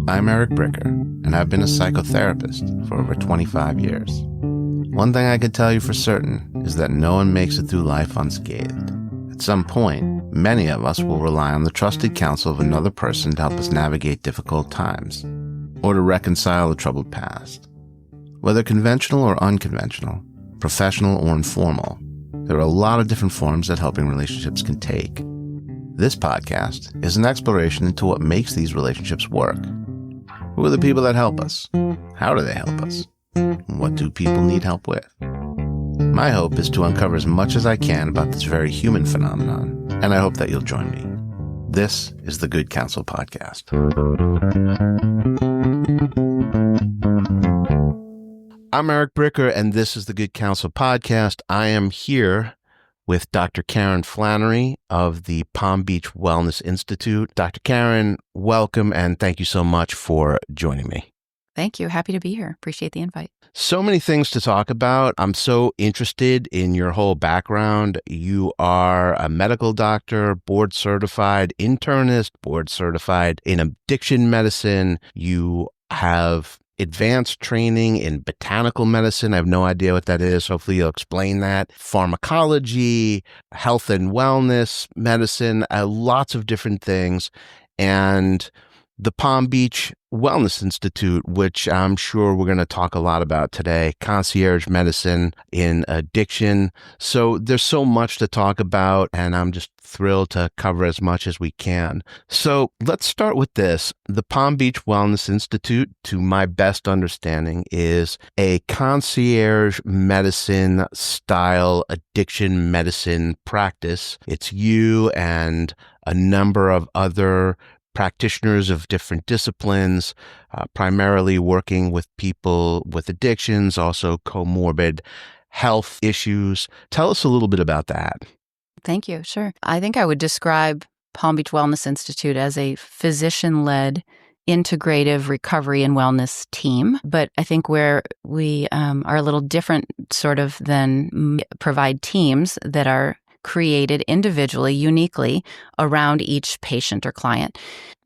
I'm Eric Bricker, and I've been a psychotherapist for over 25 years. One thing I can tell you for certain is that no one makes it through life unscathed. At some point, many of us will rely on the trusted counsel of another person to help us navigate difficult times, or to reconcile a troubled past. Whether conventional or unconventional, professional or informal, there are a lot of different forms that helping relationships can take. This podcast is an exploration into what makes these relationships work. Who are the people that help us? How do they help us? What do people need help with? My hope is to uncover as much as I can about this very human phenomenon, and I hope that you'll join me. This is the Good Counsel Podcast. I'm Eric Bricker, and this is the Good Counsel Podcast. I am here with Dr. Karen Flannery of the Palm Beach Wellness Institute. Dr. Karen, welcome, and thank you so much for joining me. Thank you. Happy to be here. Appreciate the invite. So many things to talk about. I'm so interested in your whole background. You are a medical doctor, board certified internist, board certified in addiction medicine. You have advanced training in botanical medicine. I have no idea what that is. Hopefully you'll explain that. Pharmacology, health and wellness medicine, lots of different things. And the Palm Beach Wellness Institute, which I'm sure we're going to talk a lot about today, consierge medicine in addiction. So there's so much to talk about, and I'm just thrilled to cover as much as we can. So let's start with this. The Palm Beach Wellness Institute, to my best understanding, is a concierge medicine style addiction medicine practice. It's you and a number of other practitioners of different disciplines, primarily working with people with addictions, also comorbid health issues. Tell us a little bit about that. Thank you. Sure. I think I would describe Palm Beach Wellness Institute as a physician-led integrative recovery and wellness team. But I think where we are a little different sort of than provide teams that are created individually, uniquely around each patient or client.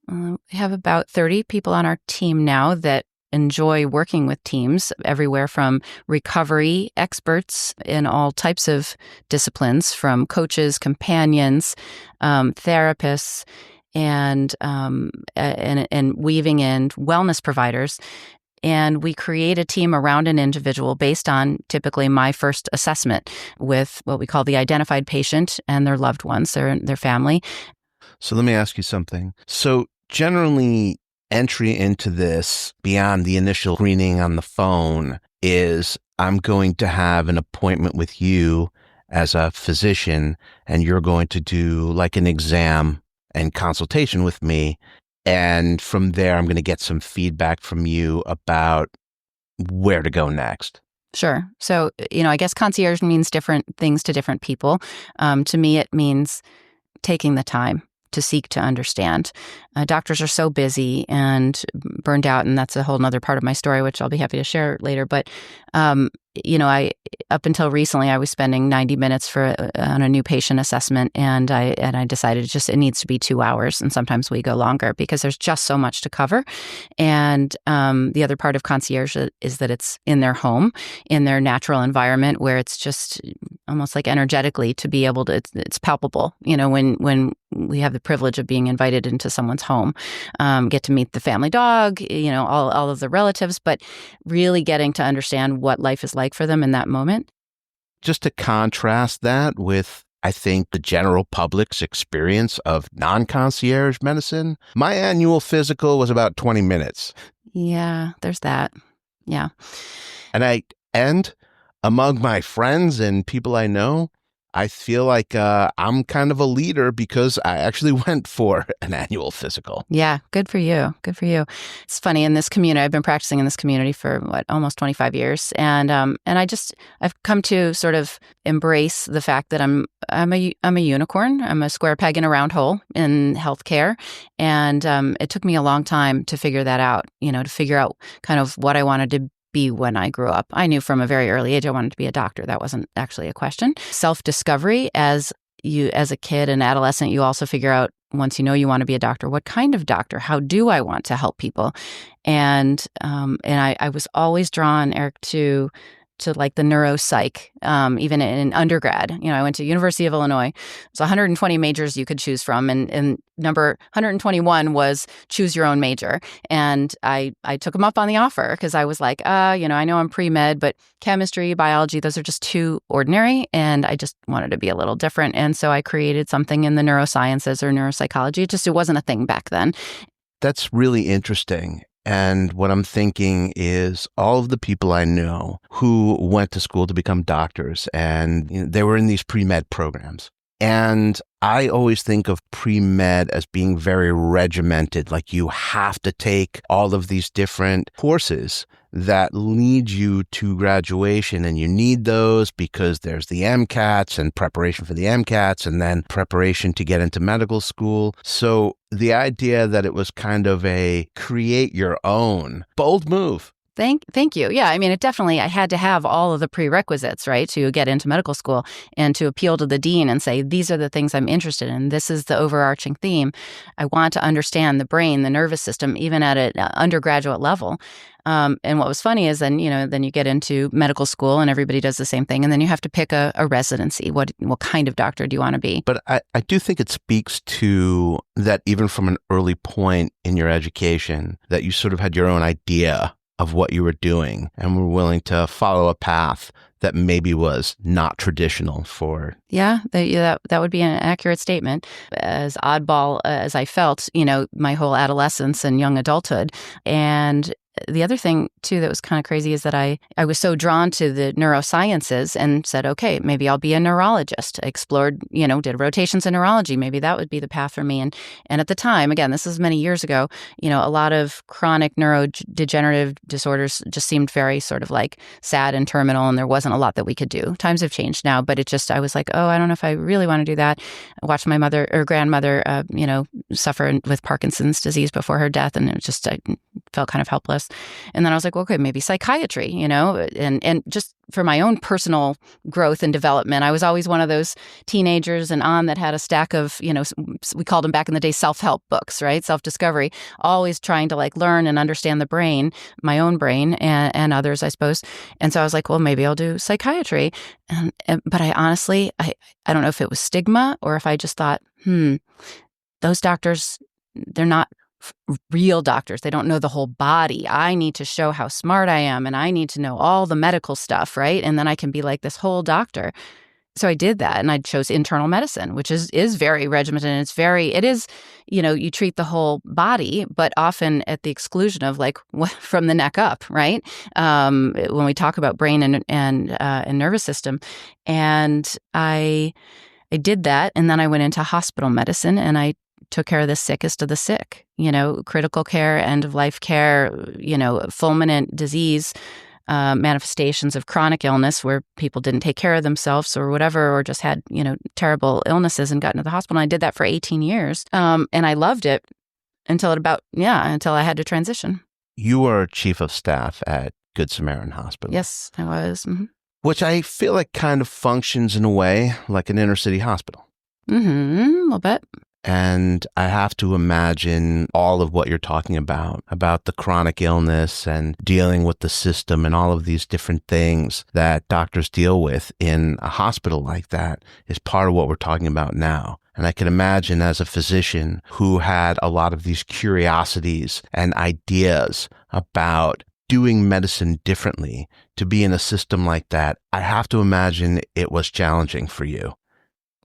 We have about 30 people on our team now that enjoy working with teams everywhere from recovery experts in all types of disciplines, from coaches, companions, therapists, and weaving in wellness providers. And we create a team around an individual based on typically my first assessment with what we call the identified patient and their loved ones, their family. So let me ask you something. So generally, entry into this beyond the initial screening on the phone is I'm going to have an appointment with you as a physician, and you're going to do like an exam and consultation with me. And from there, I'm going to get some feedback from you about where to go next. Sure. So, I guess concierge means different things to different people. To me, it means taking the time to seek to understand. Doctors are so busy and burned out, and that's a whole nother part of my story, which I'll be happy to share later. But, up until recently, I was spending 90 minutes on a new patient assessment, and I decided it needs to be 2 hours, and sometimes we go longer because there's just so much to cover. And the other part of concierge is that it's in their home, in their natural environment, where it's just almost like energetically to be able to, it's palpable, when we have the privilege of being invited into someone's home, get to meet the family dog, all of the relatives, but really getting to understand what life is like for them in that moment. Just to contrast that with, I think, the general public's experience of non-concierge medicine, my annual physical was about 20 minutes. Yeah, there's that. Yeah. And among my friends and people I know, I feel like I'm kind of a leader because I actually went for an annual physical. Yeah, good for you. Good for you. It's funny, in this community, I've been practicing in this community for almost 25 years, and I've come to sort of embrace the fact that I'm a unicorn. I'm a square peg in a round hole in healthcare, and it took me a long time to figure that out. To figure out kind of what I wanted to be when I grew up. I knew from a very early age I wanted to be a doctor. That wasn't actually a question. Self-discovery as a kid and adolescent, you also figure out once you know you want to be a doctor, what kind of doctor? How do I want to help people? And I was always drawn, Eric, to like the neuropsych, even in undergrad. I went to University of Illinois. There's 120 majors you could choose from, and number 121 was choose your own major. And I took them up on the offer because I was like, I know I'm pre-med, but chemistry, biology, those are just too ordinary, and I just wanted to be a little different. And so I created something in the neurosciences or neuropsychology. It wasn't a thing back then. That's really interesting. And what I'm thinking is all of the people I know who went to school to become doctors, and they were in these pre-med programs. And I always think of pre-med as being very regimented, like you have to take all of these different courses that lead you to graduation, and you need those because there's the MCATs and preparation for the MCATs and then preparation to get into medical school. So the idea that it was kind of a create your own, bold move. Thank you. Yeah, I mean, I had to have all of the prerequisites, right, to get into medical school and to appeal to the dean and say, these are the things I'm interested in. This is the overarching theme. I want to understand the brain, the nervous system, even at an undergraduate level. And what was funny is then you get into medical school and everybody does the same thing. And then you have to pick a residency. What kind of doctor do you want to be? But I do think it speaks to that even from an early point in your education, that you sort of had your own idea of what you were doing and were willing to follow a path that maybe was not traditional for. Yeah, that would be an accurate statement. As oddball as I felt, my whole adolescence and young adulthood. And the other thing, too, that was kind of crazy is that I was so drawn to the neurosciences and said, okay, maybe I'll be a neurologist. I explored, did rotations in neurology. Maybe that would be the path for me. And at the time, again, this is many years ago, a lot of chronic neurodegenerative disorders just seemed very sort of like sad and terminal, and there wasn't a lot that we could do. Times have changed now, but I was like, oh, I don't know if I really want to do that. I watched my mother or grandmother, suffer with Parkinson's disease before her death, and I felt kind of helpless. And then I was like, well, okay, maybe psychiatry, and just for my own personal growth and development. I was always one of those teenagers and on that had a stack of, we called them back in the day self-help books, right? Self-discovery, always trying to like learn and understand the brain, my own brain and others, I suppose. And so I was like, well, maybe I'll do psychiatry. But I honestly, I don't know if it was stigma or if I just thought, those doctors, they're not real doctors. They don't know the whole body. I need to show how smart I am, and I need to know all the medical stuff, right? And then I can be like this whole doctor. So I did that, and I chose internal medicine, which is very regimented, and it is, you treat the whole body, but often at the exclusion of like from the neck up, right? When we talk about brain and nervous system, and I did that, and then I went into hospital medicine, and I took care of the sickest of the sick, critical care, end of life care, fulminant disease, manifestations of chronic illness where people didn't take care of themselves or whatever, or just had, terrible illnesses and got into the hospital. And I did that for 18 years. And I loved it until I had to transition. You were chief of staff at Good Samaritan Hospital. Yes, I was. Mm-hmm. Which I feel like kind of functions in a way like an inner city hospital. Mm-hmm, a little bit. And I have to imagine all of what you're talking about the chronic illness and dealing with the system and all of these different things that doctors deal with in a hospital like that is part of what we're talking about now. And I can imagine as a physician who had a lot of these curiosities and ideas about doing medicine differently, to be in a system like that, I have to imagine it was challenging for you.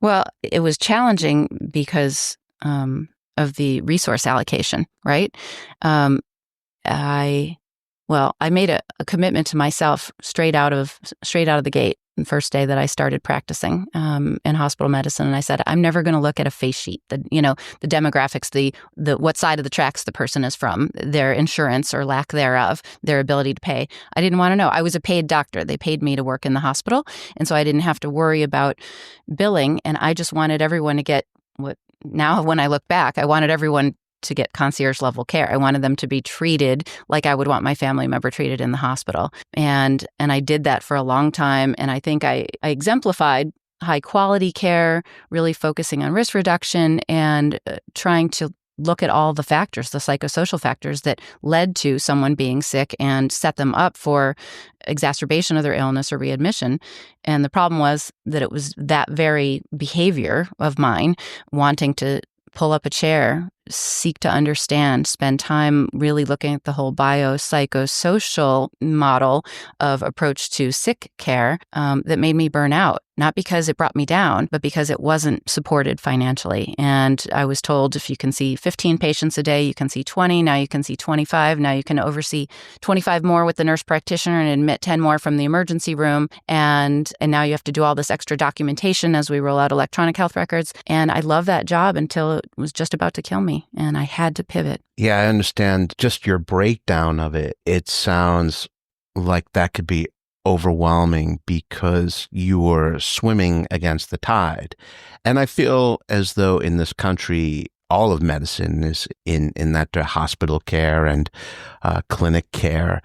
Well, it was challenging because of the resource allocation, right? I made a commitment to myself straight out of the gate, the first day that I started practicing in hospital medicine, and I said, I'm never going to look at a face sheet, the demographics, the what side of the tracks the person is from, their insurance or lack thereof, their ability to pay. I didn't want to know. I was a paid doctor. They paid me to work in the hospital, and so I didn't have to worry about billing, and I just wanted everyone to get what. Now, when I look back, I wanted everyone to get concierge level care. I wanted them to be treated like I would want my family member treated in the hospital. And I did that for a long time. And I think I exemplified high quality care, really focusing on risk reduction and trying to look at all the factors, the psychosocial factors that led to someone being sick and set them up for exacerbation of their illness or readmission. And the problem was that it was that very behavior of mine, wanting to pull up a chair, seek to understand, spend time really looking at the whole biopsychosocial model of approach to sick care, that made me burn out. Not because it brought me down, but because it wasn't supported financially. And I was told, if you can see 15 patients a day, you can see 20. Now you can see 25. Now you can oversee 25 more with the nurse practitioner and admit 10 more from the emergency room. And now you have to do all this extra documentation as we roll out electronic health records. And I loved that job until it was just about to kill me. And I had to pivot. Yeah, I understand just your breakdown of it. It sounds like that could be overwhelming because you were swimming against the tide. And I feel as though in this country, all of medicine is in that hospital care and clinic care.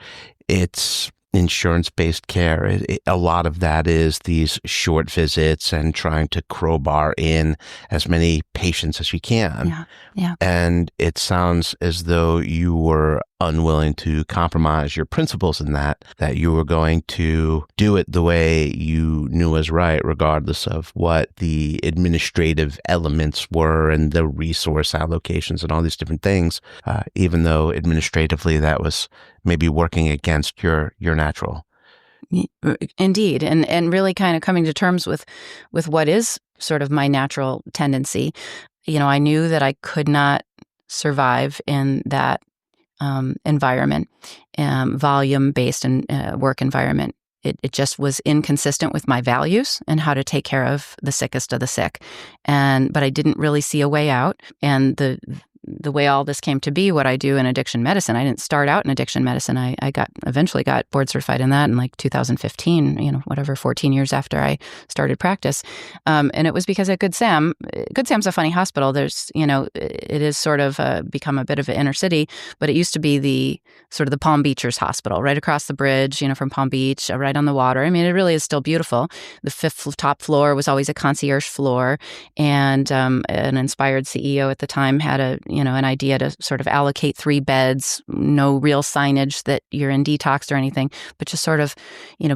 It's insurance-based care. A lot of that is these short visits and trying to crowbar in as many patients as you can. Yeah. And it sounds as though you were unwilling to compromise your principles in that you were going to do it the way you knew was right, regardless of what the administrative elements were and the resource allocations and all these different things, even though administratively that was maybe working against your natural. Indeed. And really kind of coming to terms with what is sort of my natural tendency. I knew that I could not survive in that environment, volume-based work environment. It just was inconsistent with my values and how to take care of the sickest of the sick. But I didn't really see a way out. And the way all this came to be, what I do in addiction medicine, I didn't start out in addiction medicine. I eventually got board certified in that in like 2015, 14 years after I started practice. And it was because at Good Sam's a funny hospital. There's, it is sort of become a bit of an inner city, but it used to be the Palm Beachers hospital right across the bridge, from Palm Beach, right on the water. I mean, it really is still beautiful. The fifth top floor was always a concierge floor. And an inspired CEO at the time had an idea to sort of allocate 3 beds, no real signage that you're in detox or anything, but just sort of,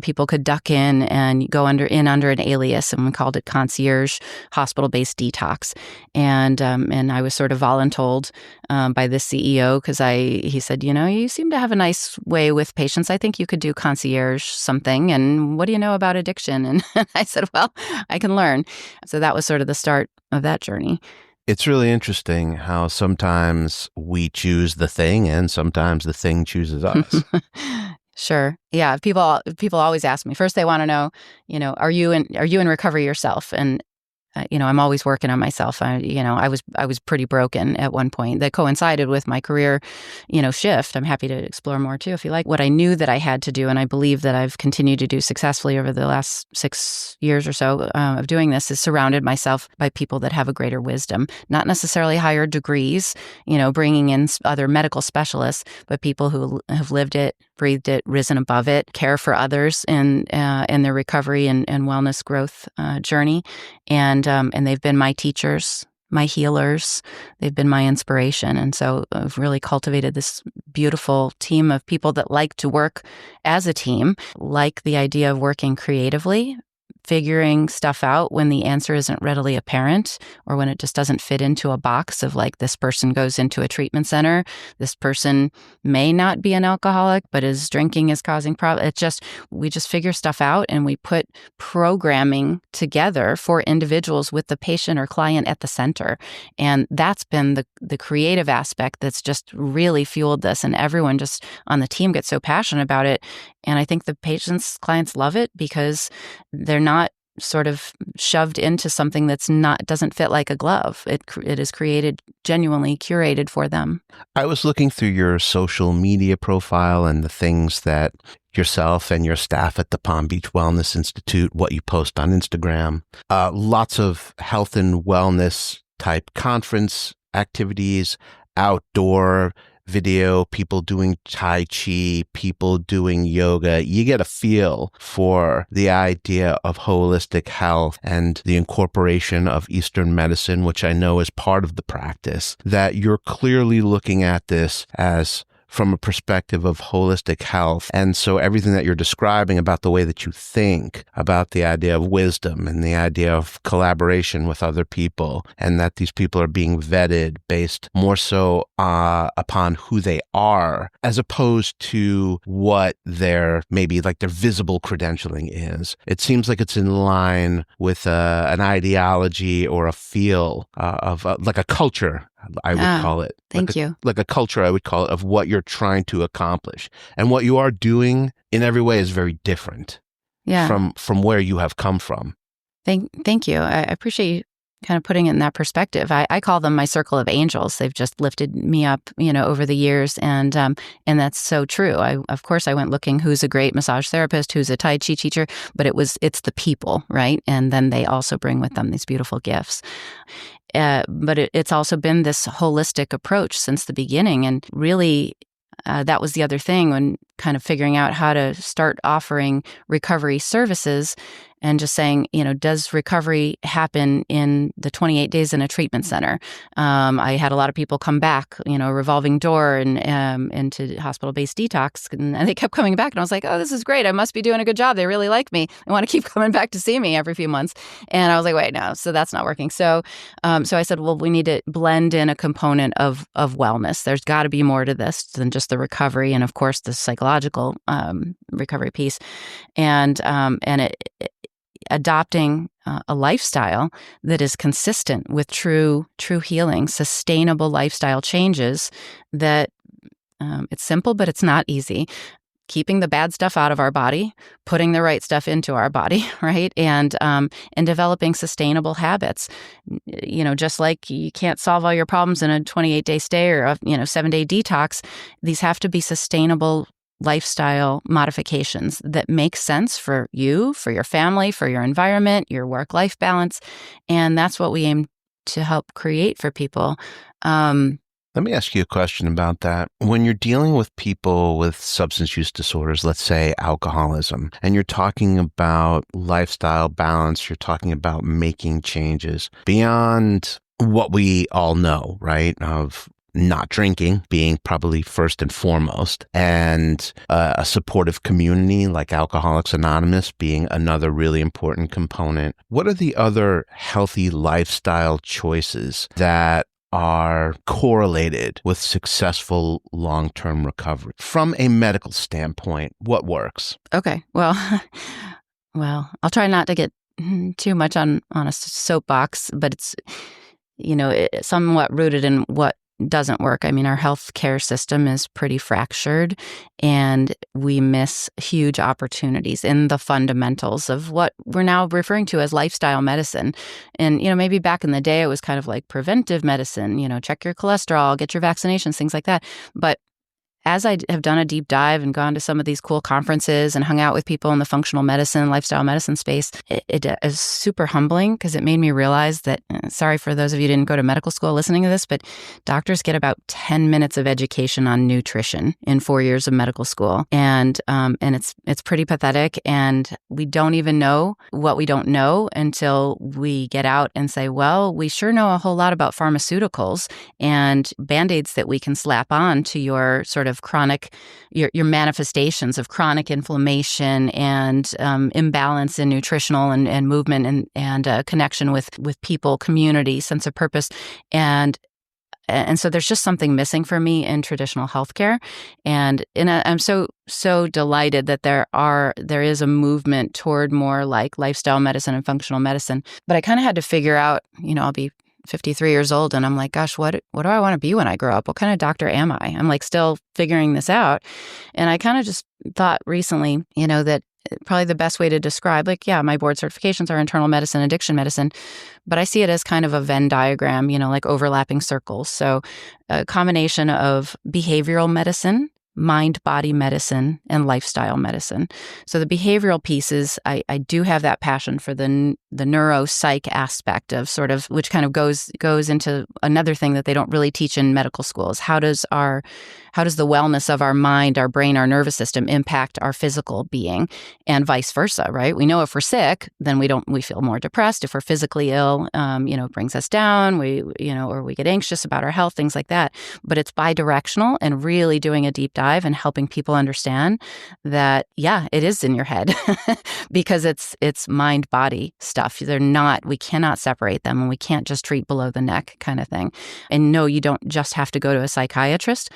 people could duck in and go under an alias, and we called it concierge hospital-based detox. And I was sort of voluntold by this CEO because he said, you seem to have a nice way with patients. I think you could do concierge something. And what do you know about addiction? And I said, well, I can learn. So that was sort of the start of that journey. It's really interesting how sometimes we choose the thing and sometimes the thing chooses us. Sure. Yeah. People always ask me. First, they want to know, are you in recovery yourself? And I'm always working on myself. I was pretty broken at one point that coincided with my career, shift. I'm happy to explore more too, if you like. What I knew that I had to do, and I believe that I've continued to do successfully over the last 6 years or so of doing this, is surrounded myself by people that have a greater wisdom, not necessarily higher degrees, bringing in other medical specialists, but people who have lived it, breathed it, risen above it, care for others in their recovery and wellness growth journey. And they've been my teachers, my healers. They've been my inspiration. And so I've really cultivated this beautiful team of people that like to work as a team, like the idea of working creatively, figuring stuff out when the answer isn't readily apparent or when it just doesn't fit into a box of like, this person goes into a treatment center. This person may not be an alcoholic, but his drinking is causing problems. We just figure stuff out and we put programming together for individuals with the patient or client at the center. And that's been the creative aspect that's just really fueled this. And everyone just on the team gets so passionate about it. And I think the clients love it because they're not sort of shoved into something doesn't fit like a glove. It is genuinely curated for them. I was looking through your social media profile and the things that yourself and your staff at the Palm Beach Wellness Institute, what you post on Instagram, lots of health and wellness type conference activities, outdoor video, people doing Tai Chi, people doing yoga, you get a feel for the idea of holistic health and the incorporation of Eastern medicine, which I know is part of the practice, that you're clearly looking at this as from a perspective of holistic health. And so everything that you're describing about the way that you think, about the idea of wisdom and the idea of collaboration with other people, and that these people are being vetted based more so upon who they are, as opposed to what their maybe like their visible credentialing is. It seems like it's in line with an ideology or a feel of like a culture, I would call it. Thank you. Like a culture, I would call it, of what you're trying to accomplish. And what you are doing in every way is very different from where you have come from. Thank you. I appreciate you kind of putting it in that perspective. I call them my circle of angels. They've just lifted me up, over the years. And that's so true. Of course, I went looking who's a great massage therapist, who's a Tai Chi teacher, but it's the people, right? And then they also bring with them these beautiful gifts. But it's also been this holistic approach since the beginning. And really, that was the other thing when kind of figuring out how to start offering recovery services and just saying, does recovery happen in the 28 days in a treatment center? I had a lot of people come back, revolving door and into hospital-based detox, and they kept coming back. And I was like, oh, this is great. I must be doing a good job. They really like me. They want to keep coming back to see me every few months. And I was like, wait, no, so that's not working. So I said, well, we need to blend in a component of wellness. There's got to be more to this than just the recovery, and of course the psychological recovery piece, and adopting a lifestyle that is consistent with true healing, sustainable lifestyle changes. That it's simple, but it's not easy. Keeping the bad stuff out of our body, putting the right stuff into our body, right? And developing sustainable habits. Just like you can't solve all your problems in a 28-day stay or a 7-day detox, these have to be sustainable lifestyle modifications that make sense for you, for your family, for your environment, your work-life balance. And that's what we aim to help create for people. Let me ask you a question about that. When you're dealing with people with substance use disorders, let's say alcoholism, and you're talking about lifestyle balance, you're talking about making changes beyond what we all know, right, of not drinking being probably first and foremost, and a supportive community like Alcoholics Anonymous being another really important component. What are the other healthy lifestyle choices that are correlated with successful long-term recovery? From a medical standpoint, what works? Okay. Well, I'll try not to get too much on a soapbox, but it's, somewhat rooted in what doesn't work. I mean, our healthcare system is pretty fractured, and we miss huge opportunities in the fundamentals of what we're now referring to as lifestyle medicine. And, maybe back in the day, it was kind of like preventive medicine, check your cholesterol, get your vaccinations, things like that. But as I have done a deep dive and gone to some of these cool conferences and hung out with people in the functional medicine, lifestyle medicine space, it is super humbling because it made me realize that, sorry for those of you who didn't go to medical school listening to this, but doctors get about 10 minutes of education on nutrition in 4 years of medical school. And it's pretty pathetic. And we don't even know what we don't know until we get out and say, well, we sure know a whole lot about pharmaceuticals and Band-Aids that we can slap on to your sort of chronic, your manifestations of chronic inflammation and imbalance in nutritional and movement and connection with people, community, sense of purpose. And so there's just something missing for me in traditional healthcare. And I'm so delighted that there is a movement toward more like lifestyle medicine and functional medicine. But I kind of had to figure out, I'll be 53 years old, and I'm like, gosh, what do I want to be when I grow up? What kind of doctor am I? I'm like still figuring this out. And I kind of just thought recently, that probably the best way to describe, my board certifications are internal medicine, addiction medicine, but I see it as kind of a Venn diagram, like overlapping circles. So a combination of behavioral medicine, mind-body medicine and lifestyle medicine. So the behavioral pieces, I do have that passion for the neuropsych aspect of sort of, which kind of goes into another thing that they don't really teach in medical schools. How does the wellness of our mind, our brain, our nervous system impact our physical being, and vice versa, right? We know if we're sick, then we feel more depressed. If we're physically ill, it brings us down. Or we get anxious about our health, things like that. But it's bi-directional, and really doing a deep dive and helping people understand that, yeah, it is in your head because it's mind-body stuff. We cannot separate them, and we can't just treat below the neck kind of thing. And no, you don't just have to go to a psychiatrist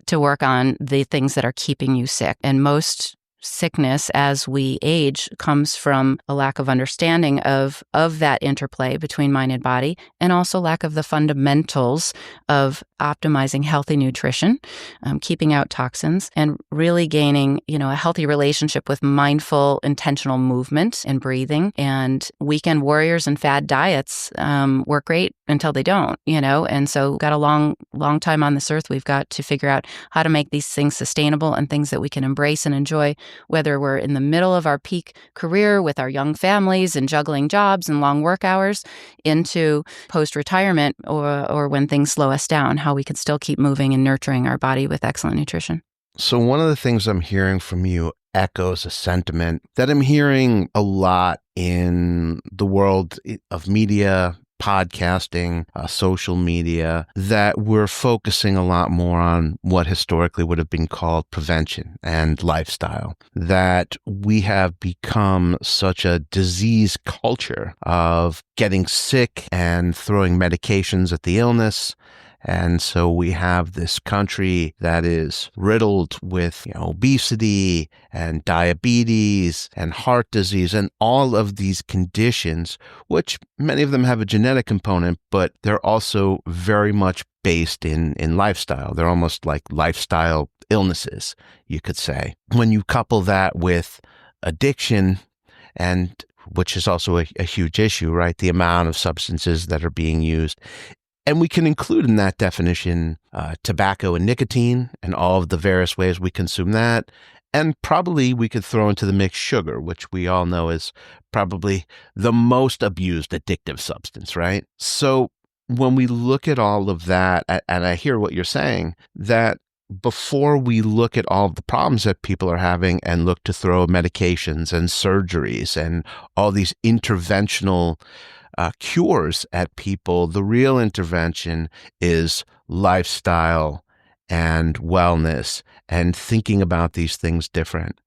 to work on the things that are keeping you sick. And most sickness as we age comes from a lack of understanding of that interplay between mind and body, and also lack of the fundamentals of optimizing healthy nutrition, keeping out toxins, and really gaining, a healthy relationship with mindful, intentional movement and breathing. And weekend warriors and fad diets work great until they don't, and so we've got a long time on this earth. We've got to figure out how to make these things sustainable and things that we can embrace and enjoy, whether we're in the middle of our peak career with our young families and juggling jobs and long work hours, into post-retirement, or when things slow us down, how we can still keep moving and nurturing our body with excellent nutrition. So one of the things I'm hearing from you echoes a sentiment that I'm hearing a lot in the world of media, podcasting, social media, that we're focusing a lot more on what historically would have been called prevention and lifestyle, that we have become such a disease culture of getting sick and throwing medications at the illness. And so we have this country that is riddled with obesity and diabetes and heart disease and all of these conditions, which many of them have a genetic component, but they're also very much based in lifestyle. They're almost like lifestyle illnesses, you could say. When you couple that with addiction, and which is also a huge issue, right? The amount of substances that are being used. And we can include in that definition tobacco and nicotine and all of the various ways we consume that. And probably we could throw into the mix sugar, which we all know is probably the most abused addictive substance, right? So when we look at all of that, and I hear what you're saying, that before we look at all of the problems that people are having and look to throw medications and surgeries and all these interventional cures at people, the real intervention is lifestyle and wellness and thinking about these things different.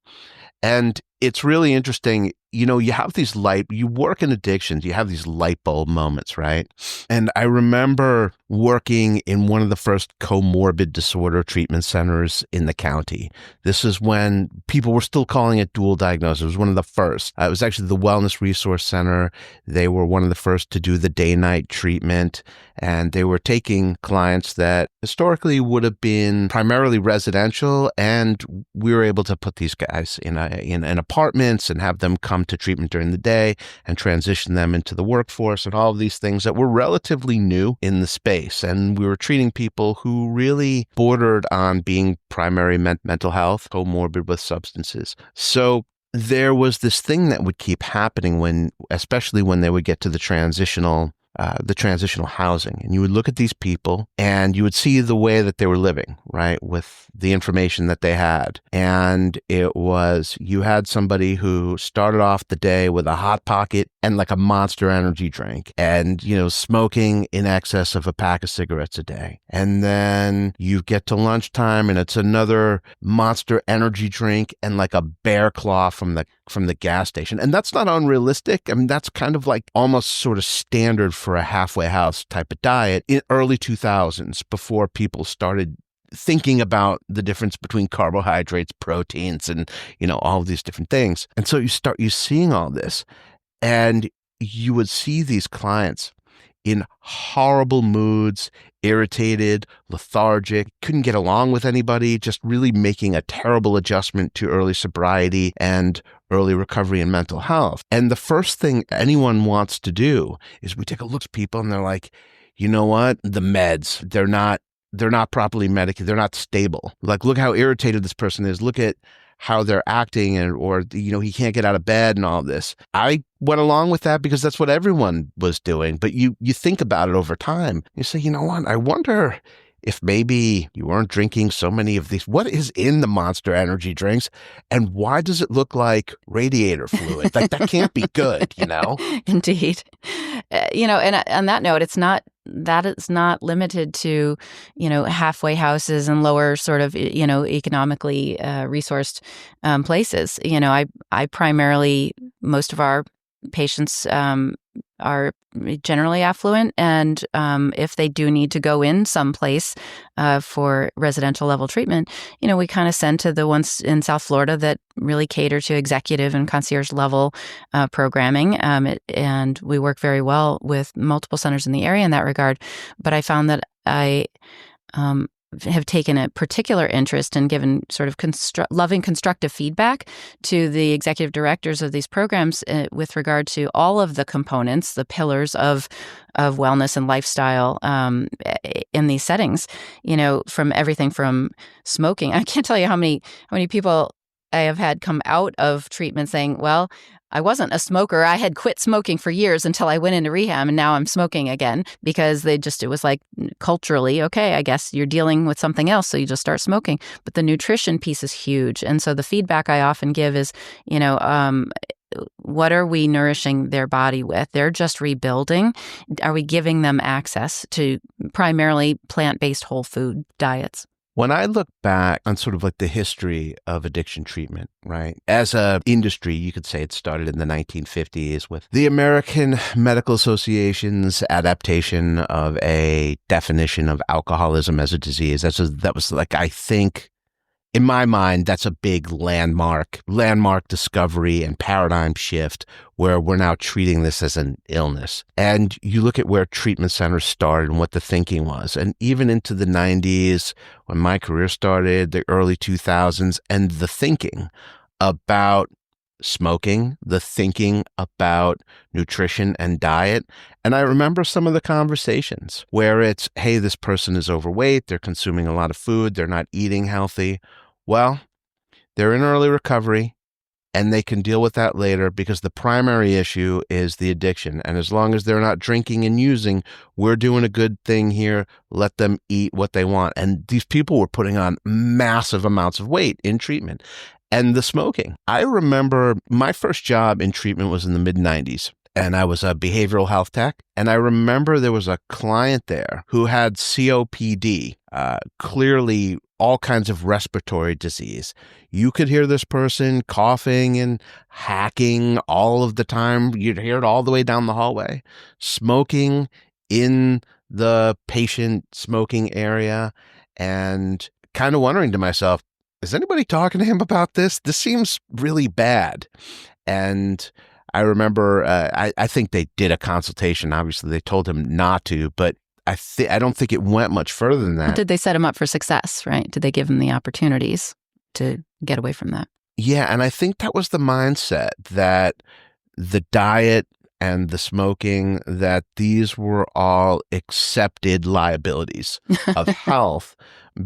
And it's really interesting. You have these you work in addictions, you have these light bulb moments, right? And I remember working in one of the first comorbid disorder treatment centers in the county. This is when people were still calling it dual diagnosis. It was one of the first. It was actually the Wellness Resource Center. They were one of the first to do the day-night treatment, and they were taking clients that historically would have been primarily residential, and we were able to put these guys in apartments and have them come to treatment during the day and transition them into the workforce and all of these things that were relatively new in the space. And we were treating people who really bordered on being primary mental health, comorbid with substances. So there was this thing that would keep happening especially when they would get to the transitional housing. And you would look at these people and you would see the way that they were living, right, with the information that they had. And you had somebody who started off the day with a Hot Pocket and like a Monster Energy drink and, smoking in excess of a pack of cigarettes a day. And then you get to lunchtime and it's another Monster Energy drink and like a Bear Claw from the gas station. And that's not unrealistic. I mean, that's kind of like almost sort of standard for a halfway house type of diet in early 2000s, before people started thinking about the difference between carbohydrates, proteins, and, all of these different things. And so you seeing all this, and you would see these clients in horrible moods, irritated, lethargic, couldn't get along with anybody, just really making a terrible adjustment to early sobriety and early recovery and mental health. And the first thing anyone wants to do is we take a look at people and they're like, you know what? The meds, they're not properly medicated. They're not stable. Like, look how irritated this person is. Look at how they're acting, or he can't get out of bed and all this. I went along with that because that's what everyone was doing. But you think about it over time. You say, you know what? I wonder if maybe you weren't drinking so many of these. What is in the Monster Energy drinks, and why does it look like radiator fluid? Like, that can't be good, Indeed. And on that note, it's not limited to, halfway houses and lower sort of, economically resourced places. I primarily, most of our patients are generally affluent, and if they do need to go in someplace for residential level treatment, we kind of send to the ones in South Florida that really cater to executive and concierge level programming, and we work very well with multiple centers in the area in that regard. But I found that I have taken a particular interest in giving sort of loving constructive feedback to the executive directors of these programs with regard to all of the components, the pillars of wellness and lifestyle in these settings. From everything from smoking. I can't tell you how many people I have had come out of treatment saying, well, I wasn't a smoker. I had quit smoking for years until I went into rehab, and now I'm smoking again, because it was like culturally, okay, I guess you're dealing with something else, so you just start smoking. But the nutrition piece is huge. And so the feedback I often give is, what are we nourishing their body with? They're just rebuilding. Are we giving them access to primarily plant-based whole food diets? When I look back on sort of like the history of addiction treatment, right? As a industry, you could say it started in the 1950s with the American Medical Association's adaptation of a definition of alcoholism as a disease. That was like, I think, in my mind, that's a big landmark discovery and paradigm shift where we're now treating this as an illness. And you look at where treatment centers started and what the thinking was. And even into the 90s, when my career started, the early 2000s, and the thinking about smoking, the thinking about nutrition and diet. And I remember some of the conversations where it's, hey, this person is overweight, they're consuming a lot of food, they're not eating healthy. Well, they're in early recovery, and they can deal with that later because the primary issue is the addiction. And as long as they're not drinking and using, we're doing a good thing here. Let them eat what they want. And these people were putting on massive amounts of weight in treatment. And the smoking. I remember my first job in treatment was in the mid-90s. And I was a behavioral health tech. And I remember there was a client there who had COPD, clearly all kinds of respiratory disease. You could hear this person coughing and hacking all of the time. You'd hear it all the way down the hallway. Smoking in the patient smoking area, and kind of wondering to myself, is anybody talking to him about this? This seems really bad. And I remember, I think they did a consultation. Obviously, they told him not to, but I don't think it went much further than that. Did they set him up for success, right? Did they give him the opportunities to get away from that? Yeah, and I think that was the mindset, that the diet and the smoking, that these were all accepted liabilities of health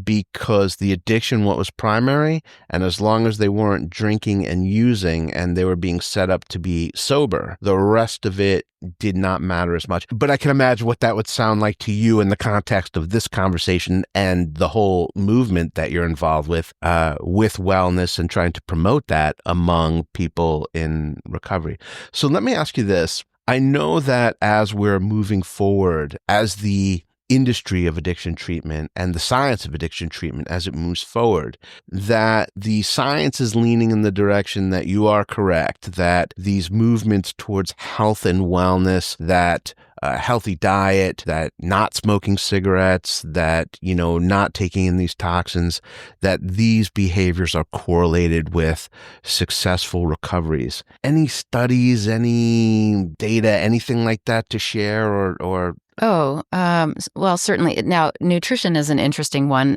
because the addiction, what was primary, and as long as they weren't drinking and using and they were being set up to be sober, the rest of it did not matter as much. But I can imagine what that would sound like to you in the context of this conversation and the whole movement that you're involved with wellness and trying to promote that among people in recovery. So let me ask you this. I know that as we're moving forward, as the industry of addiction treatment and the science of addiction treatment as it moves forward, that the science is leaning in the direction that you are correct, that these movements towards health and wellness, that healthy diet, that not smoking cigarettes, that, not taking in these toxins, that these behaviors are correlated with successful recoveries. Any studies, any data, anything like that to share or well, certainly. Now, nutrition is an interesting one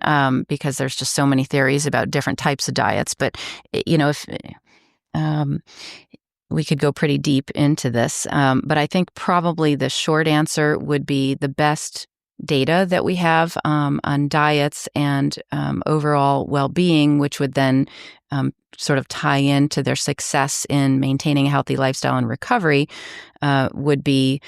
because there's just so many theories about different types of diets. But, if we could go pretty deep into this. But I think probably the short answer would be the best data that we have on diets and overall well-being, which would then sort of tie into their success in maintaining a healthy lifestyle and recovery, would be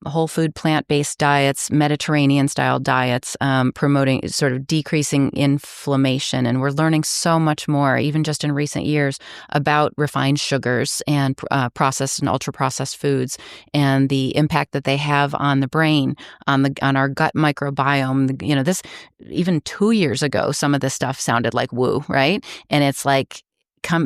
whole food, plant-based diets, Mediterranean-style diets, promoting sort of decreasing inflammation. And we're learning so much more, even just in recent years, about refined sugars and processed and ultra-processed foods and the impact that they have on the brain, on our gut microbiome. This even 2 years ago, some of this stuff sounded like woo, right? And it's like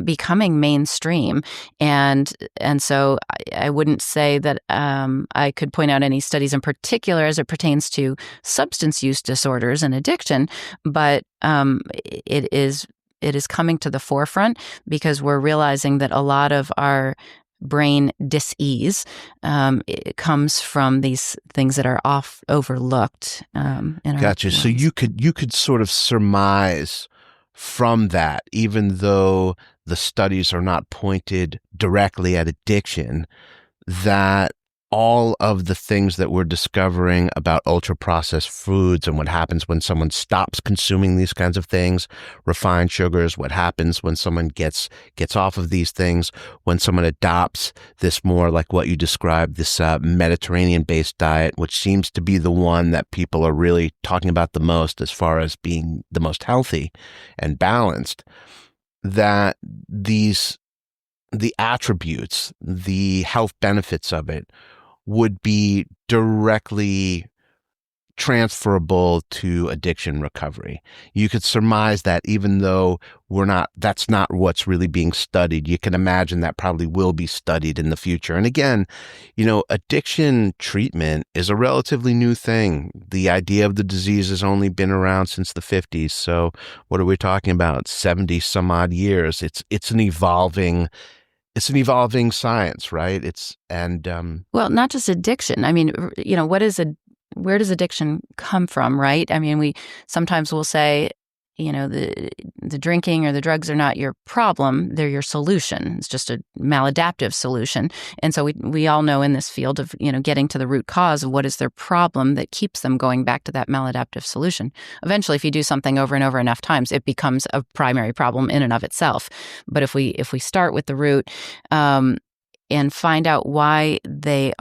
becoming mainstream. And so I wouldn't say that I could point out any studies in particular as it pertains to substance use disorders and addiction, but it is coming to the forefront because we're realizing that a lot of our brain dis-ease it comes from these things that are overlooked. Gotcha. So you could sort of surmise from that, even though the studies are not pointed directly at addiction, that all of the things that we're discovering about ultra-processed foods and what happens when someone stops consuming these kinds of things, refined sugars, what happens when someone gets off of these things, when someone adopts this more like what you described, this Mediterranean-based diet, which seems to be the one that people are really talking about the most as far as being the most healthy and balanced, that the attributes, the health benefits of it would be directly transferable to addiction recovery. You could surmise that even though that's not what's really being studied. You can imagine that probably will be studied in the future. And again, addiction treatment is a relatively new thing. The idea of the disease has only been around since the 50s. So what are we talking about? 70 some odd years. It's an evolving science, right? Well, not just addiction. I mean, where does addiction come from, right? I mean, we sometimes will say, the drinking or the drugs are not your problem, they're your solution. It's just a maladaptive solution. And so we all know in this field of, getting to the root cause of what is their problem that keeps them going back to that maladaptive solution. Eventually, if you do something over and over enough times, it becomes a primary problem in and of itself. But if we start with the root, and find out why they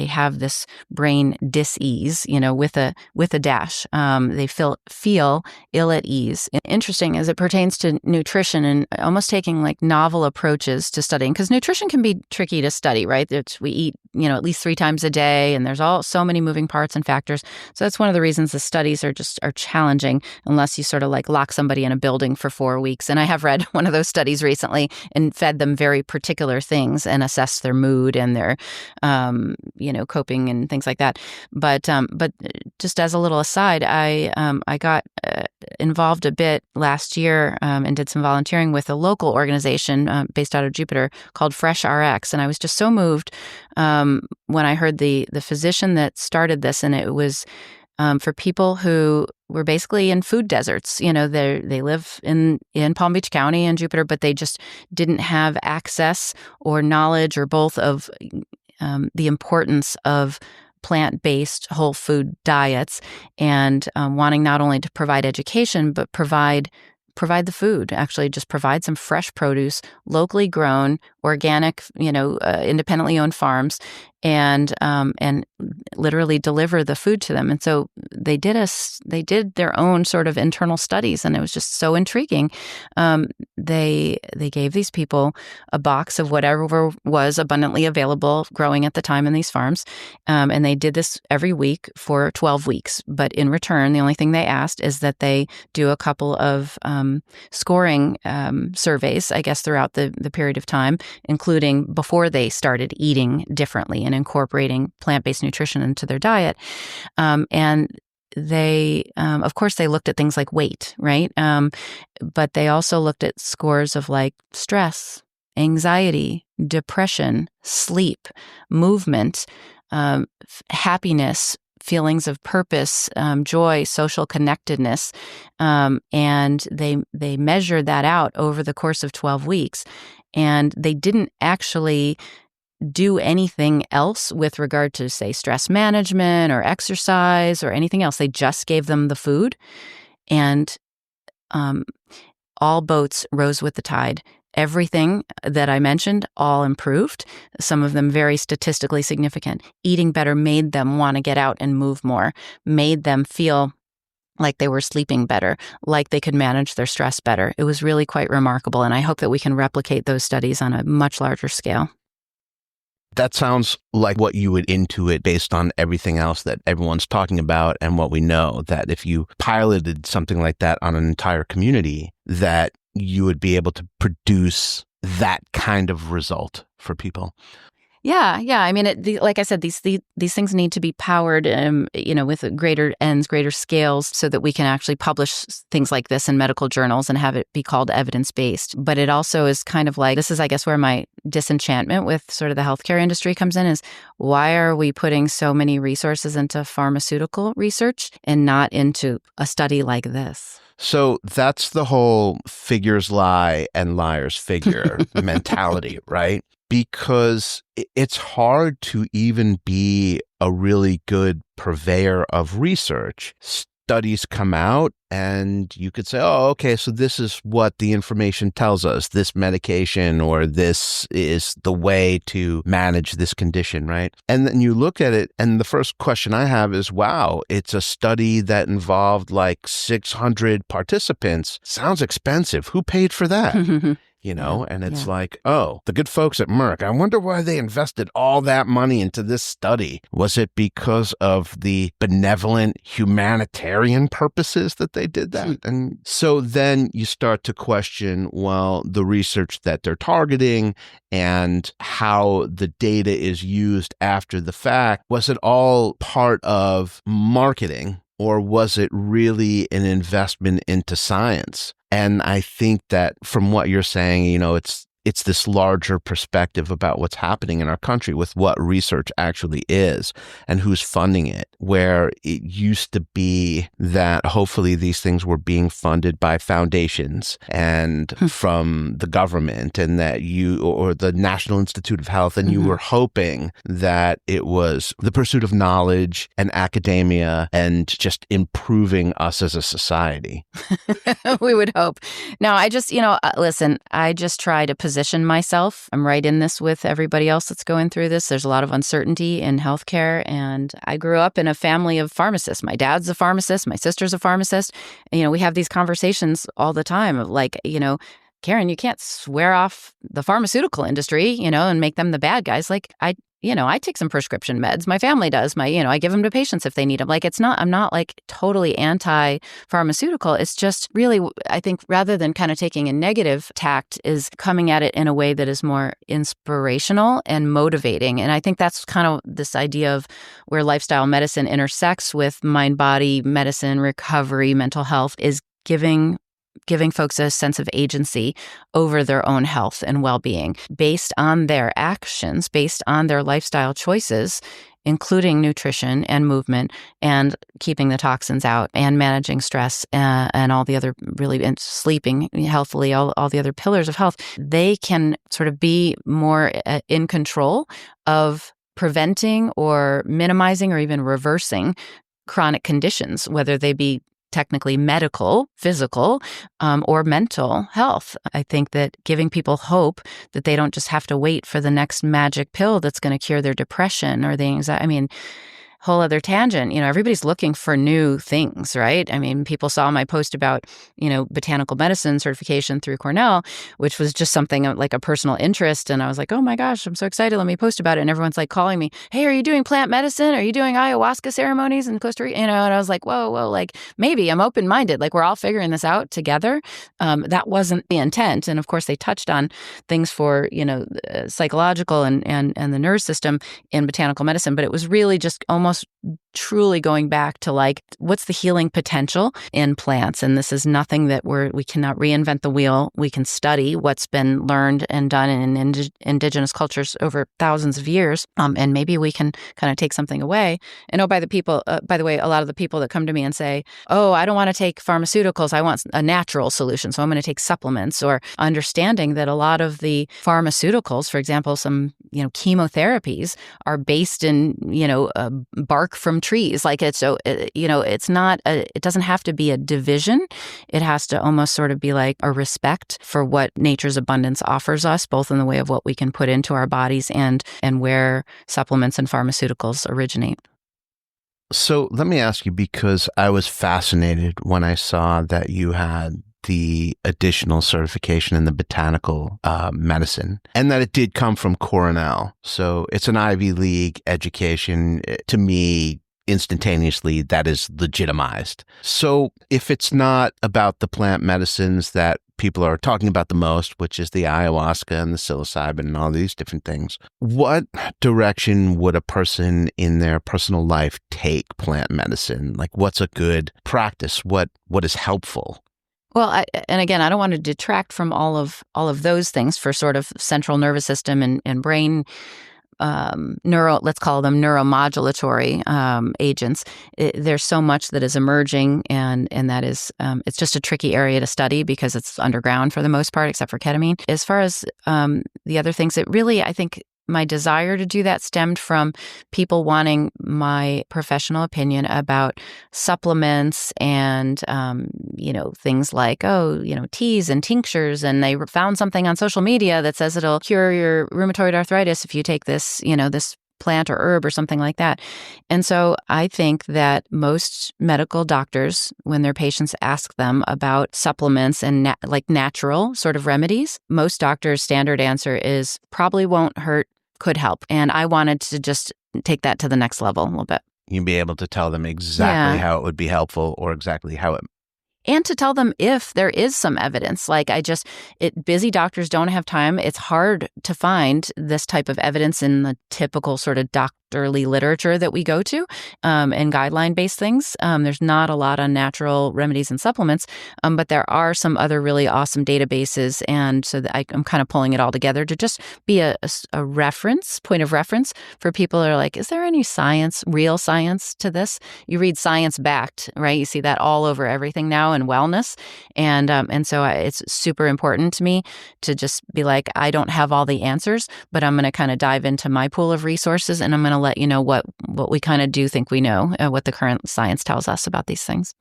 have this brain dis-ease, with a dash. They feel ill at ease. Interesting as it pertains to nutrition and almost taking like novel approaches to studying, because nutrition can be tricky to study, right? We eat, at least 3 times a day, and there's so many moving parts and factors. So that's one of the reasons the studies are challenging unless you sort of like lock somebody in a building for 4 weeks. And I have read one of those studies recently and fed them very particular things and assessed their mood and their, coping and things like that. But just as a little aside, I got involved a bit last year and did some volunteering with a local organization based out of Jupiter called Fresh RX. And I was just so moved when I heard the physician that started this, and it was for people who were basically in food deserts. They live in Palm Beach County and Jupiter, but they just didn't have access or knowledge or both of the importance of plant-based whole food diets, and wanting not only to provide education, but provide the food, actually just provide some fresh produce, locally grown, organic, independently owned farms, and literally deliver the food to them. And so they did their own sort of internal studies, and it was just so intriguing. They gave these people a box of whatever was abundantly available growing at the time in these farms, and they did this every week for 12 weeks. But in return, the only thing they asked is that they do a couple of scoring surveys, I guess, throughout the period of time, including before they started eating differently and incorporating plant-based nutrition into their diet. And they, of course, they looked at things like weight, right? But they also looked at scores of like stress, anxiety, depression, sleep, movement, happiness, feelings of purpose, joy, social connectedness, and they measured that out over the course of 12 weeks. And they didn't actually do anything else with regard to, say, stress management or exercise or anything else. They just gave them the food, and all boats rose with the tide. Everything that I mentioned all improved, some of them very statistically significant. Eating better made them want to get out and move more, made them feel like they were sleeping better, like they could manage their stress better. It was really quite remarkable, and I hope that we can replicate those studies on a much larger scale. That sounds like what you would intuit based on everything else that everyone's talking about and what we know, that if you piloted something like that on an entire community, that you would be able to produce that kind of result for people. Yeah. I mean, like I said, these things need to be powered, with greater ends, greater scales, so that we can actually publish things like this in medical journals and have it be called evidence-based. But it also is kind of like, this is, I guess, where my disenchantment with sort of the healthcare industry comes in, is why are we putting so many resources into pharmaceutical research and not into a study like this? So that's the whole figures lie and liars figure mentality, right? Because it's hard to even be a really good purveyor of research. Studies come out and you could say, oh, okay, so this is what the information tells us, this medication, or this is the way to manage this condition, right? And then you look at it, and the first question I have is, wow, it's a study that involved like 600 participants. Sounds expensive. Who paid for that? And it's like, oh, the good folks at Merck, I wonder why they invested all that money into this study. Was it because of the benevolent humanitarian purposes that they did that? And so then you start to question, well, the research that they're targeting and how the data is used after the fact. Was it all part of marketing, or was it really an investment into science? And I think that from what you're saying, it's this larger perspective about what's happening in our country with what research actually is and who's funding it, where it used to be that hopefully these things were being funded by foundations and from the government, and that or the National Institute of Health, and you were hoping that it was the pursuit of knowledge and academia and just improving us as a society. We would hope. No, I just, listen, I just try to position myself. I'm right in this with everybody else that's going through this. There's a lot of uncertainty in healthcare, and I grew up in a family of pharmacists. My dad's a pharmacist. My sister's a pharmacist. We have these conversations all the time of like, Karen, you can't swear off the pharmaceutical industry, and make them the bad guys. Like I take some prescription meds. My family does. I give them to patients if they need them. Like, I'm not like totally anti-pharmaceutical. It's just really, I think, rather than kind of taking a negative tact, is coming at it in a way that is more inspirational and motivating. And I think that's kind of this idea of where lifestyle medicine intersects with mind-body medicine, recovery, mental health, is giving folks a sense of agency over their own health and well-being based on their actions, based on their lifestyle choices, including nutrition and movement and keeping the toxins out and managing stress and all the other and sleeping healthily, all the other pillars of health. They can sort of be more in control of preventing or minimizing or even reversing chronic conditions, whether they be technically medical, physical, or mental health. I think that giving people hope that they don't just have to wait for the next magic pill that's going to cure their depression or the anxiety. Whole other tangent, everybody's looking for new things, right? People saw my post about, botanical medicine certification through Cornell, which was just something like a personal interest. And I was like, oh my gosh, I'm so excited. Let me post about it. And everyone's like calling me, hey, are you doing plant medicine? Are you doing ayahuasca ceremonies in Costa Rica? And I was like, whoa, like maybe I'm open-minded. Like we're all figuring this out together. That wasn't the intent. And of course they touched on things for, psychological and the nervous system in botanical medicine, but it was really just almost truly going back to like, what's the healing potential in plants? And this is nothing that we cannot reinvent the wheel. We can study what's been learned and done in indigenous cultures over thousands of years. And maybe we can kind of take something away. And by the way, a lot of the people that come to me and say, oh, I don't want to take pharmaceuticals. I want a natural solution. So I'm going to take supplements, or understanding that a lot of the pharmaceuticals, for example, some chemotherapies are based in, bark from trees. Like it's not, it doesn't have to be a division. It has to almost sort of be like a respect for what nature's abundance offers us, both in the way of what we can put into our bodies and where supplements and pharmaceuticals originate. So let me ask you, because I was fascinated when I saw that you had the additional certification in the botanical medicine, and that it did come from Cornell. So it's an Ivy League education. To me, instantaneously, that is legitimized. So if it's not about the plant medicines that people are talking about the most, which is the ayahuasca and the psilocybin and all these different things, what direction would a person in their personal life take plant medicine? Like, what's a good practice? What is helpful? Well, and again, I don't want to detract from all of those things for sort of central nervous system and brain let's call them neuromodulatory agents. There's so much that is emerging, and that is it's just a tricky area to study because it's underground for the most part, except for ketamine. As far as the other things, it really, I think, my desire to do that stemmed from people wanting my professional opinion about supplements and, things like, teas and tinctures. And they found something on social media that says it'll cure your rheumatoid arthritis if you take this, this plant or herb or something like that. And so I think that most medical doctors, when their patients ask them about supplements and natural sort of remedies, most doctors' standard answer is probably won't hurt, could help. And I wanted to just take that to the next level a little bit. You'd be able to tell them exactly how it would be helpful, or exactly how it... And to tell them if there is some evidence. Like busy doctors don't have time. It's hard to find this type of evidence in the typical sort of doctorly literature that we go to, and guideline-based things. There's not a lot on natural remedies and supplements, but there are some other really awesome databases. And so I'm kind of pulling it all together to just be a point of reference for people that are like, is there any science, real science to this? You read science-backed, right? You see that all over everything now in wellness. And so it's super important to me to just be like, I don't have all the answers, but I'm going to kind of dive into my pool of resources, and I'm going to let you know what we kind of do think we know, what the current science tells us about these things.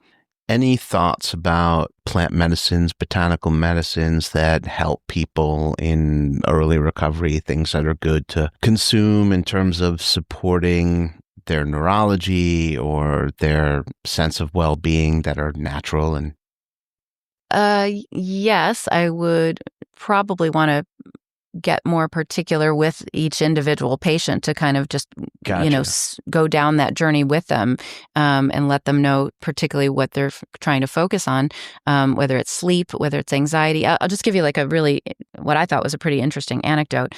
Any thoughts about plant medicines, botanical medicines that help people in early recovery, things that are good to consume in terms of supporting their neurology or their sense of well-being, that are natural? And yes, I would probably want to get more particular with each individual patient to kind of just, Gotcha. Go down that journey with them, and let them know particularly what they're trying to focus on, whether it's sleep, whether it's anxiety. I'll just give you like what I thought was a pretty interesting anecdote,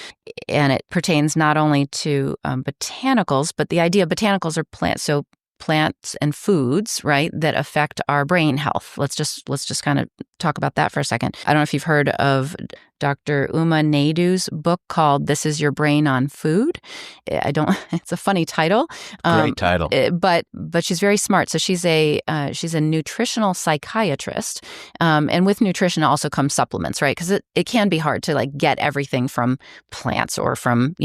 and it pertains not only to botanicals, but the idea of botanicals are plants. So plants and foods, right, that affect our brain health. Let's just kind of talk about that for a second. I don't know if you've heard of Dr. Uma Naidu's book called "This Is Your Brain on Food." It's a funny title. Great title. But she's very smart. So she's a nutritional psychiatrist. And with nutrition also comes supplements, right? Because it can be hard to like get everything from plants or from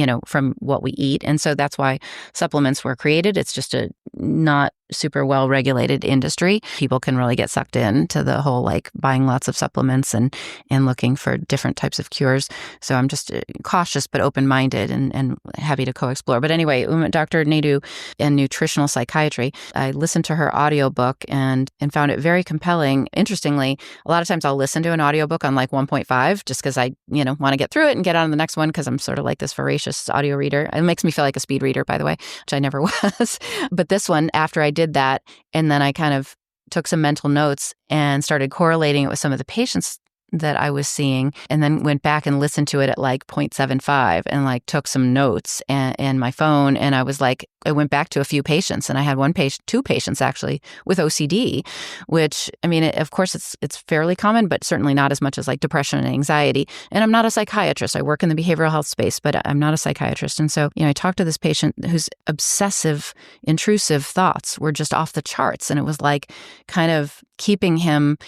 what we eat. And so that's why supplements were created. It's just a not super well regulated industry. People can really get sucked into the whole like buying lots of supplements and looking for different types of cures. So I'm just cautious but open-minded and happy to co-explore. But anyway, Dr. Naidu in nutritional psychiatry, I listened to her audiobook and found it very compelling. Interestingly, a lot of times I'll listen to an audiobook on like 1.5 just because I want to get through it and get on to the next one, because I'm sort of like this voracious audio reader. It makes me feel like a speed reader, by the way, which I never was. But this one, after I did that, and then I kind of took some mental notes and started correlating it with some of the patients that I was seeing, and then went back and listened to it at like 0.75 and like took some notes and my phone. And I was like, I went back to a few patients, and I had two patients actually with OCD, which, I mean, of course it's fairly common, but certainly not as much as like depression and anxiety. And I'm not a psychiatrist. I work in the behavioral health space, but I'm not a psychiatrist. And so, I talked to this patient whose obsessive, intrusive thoughts were just off the charts. And it was like kind of keeping him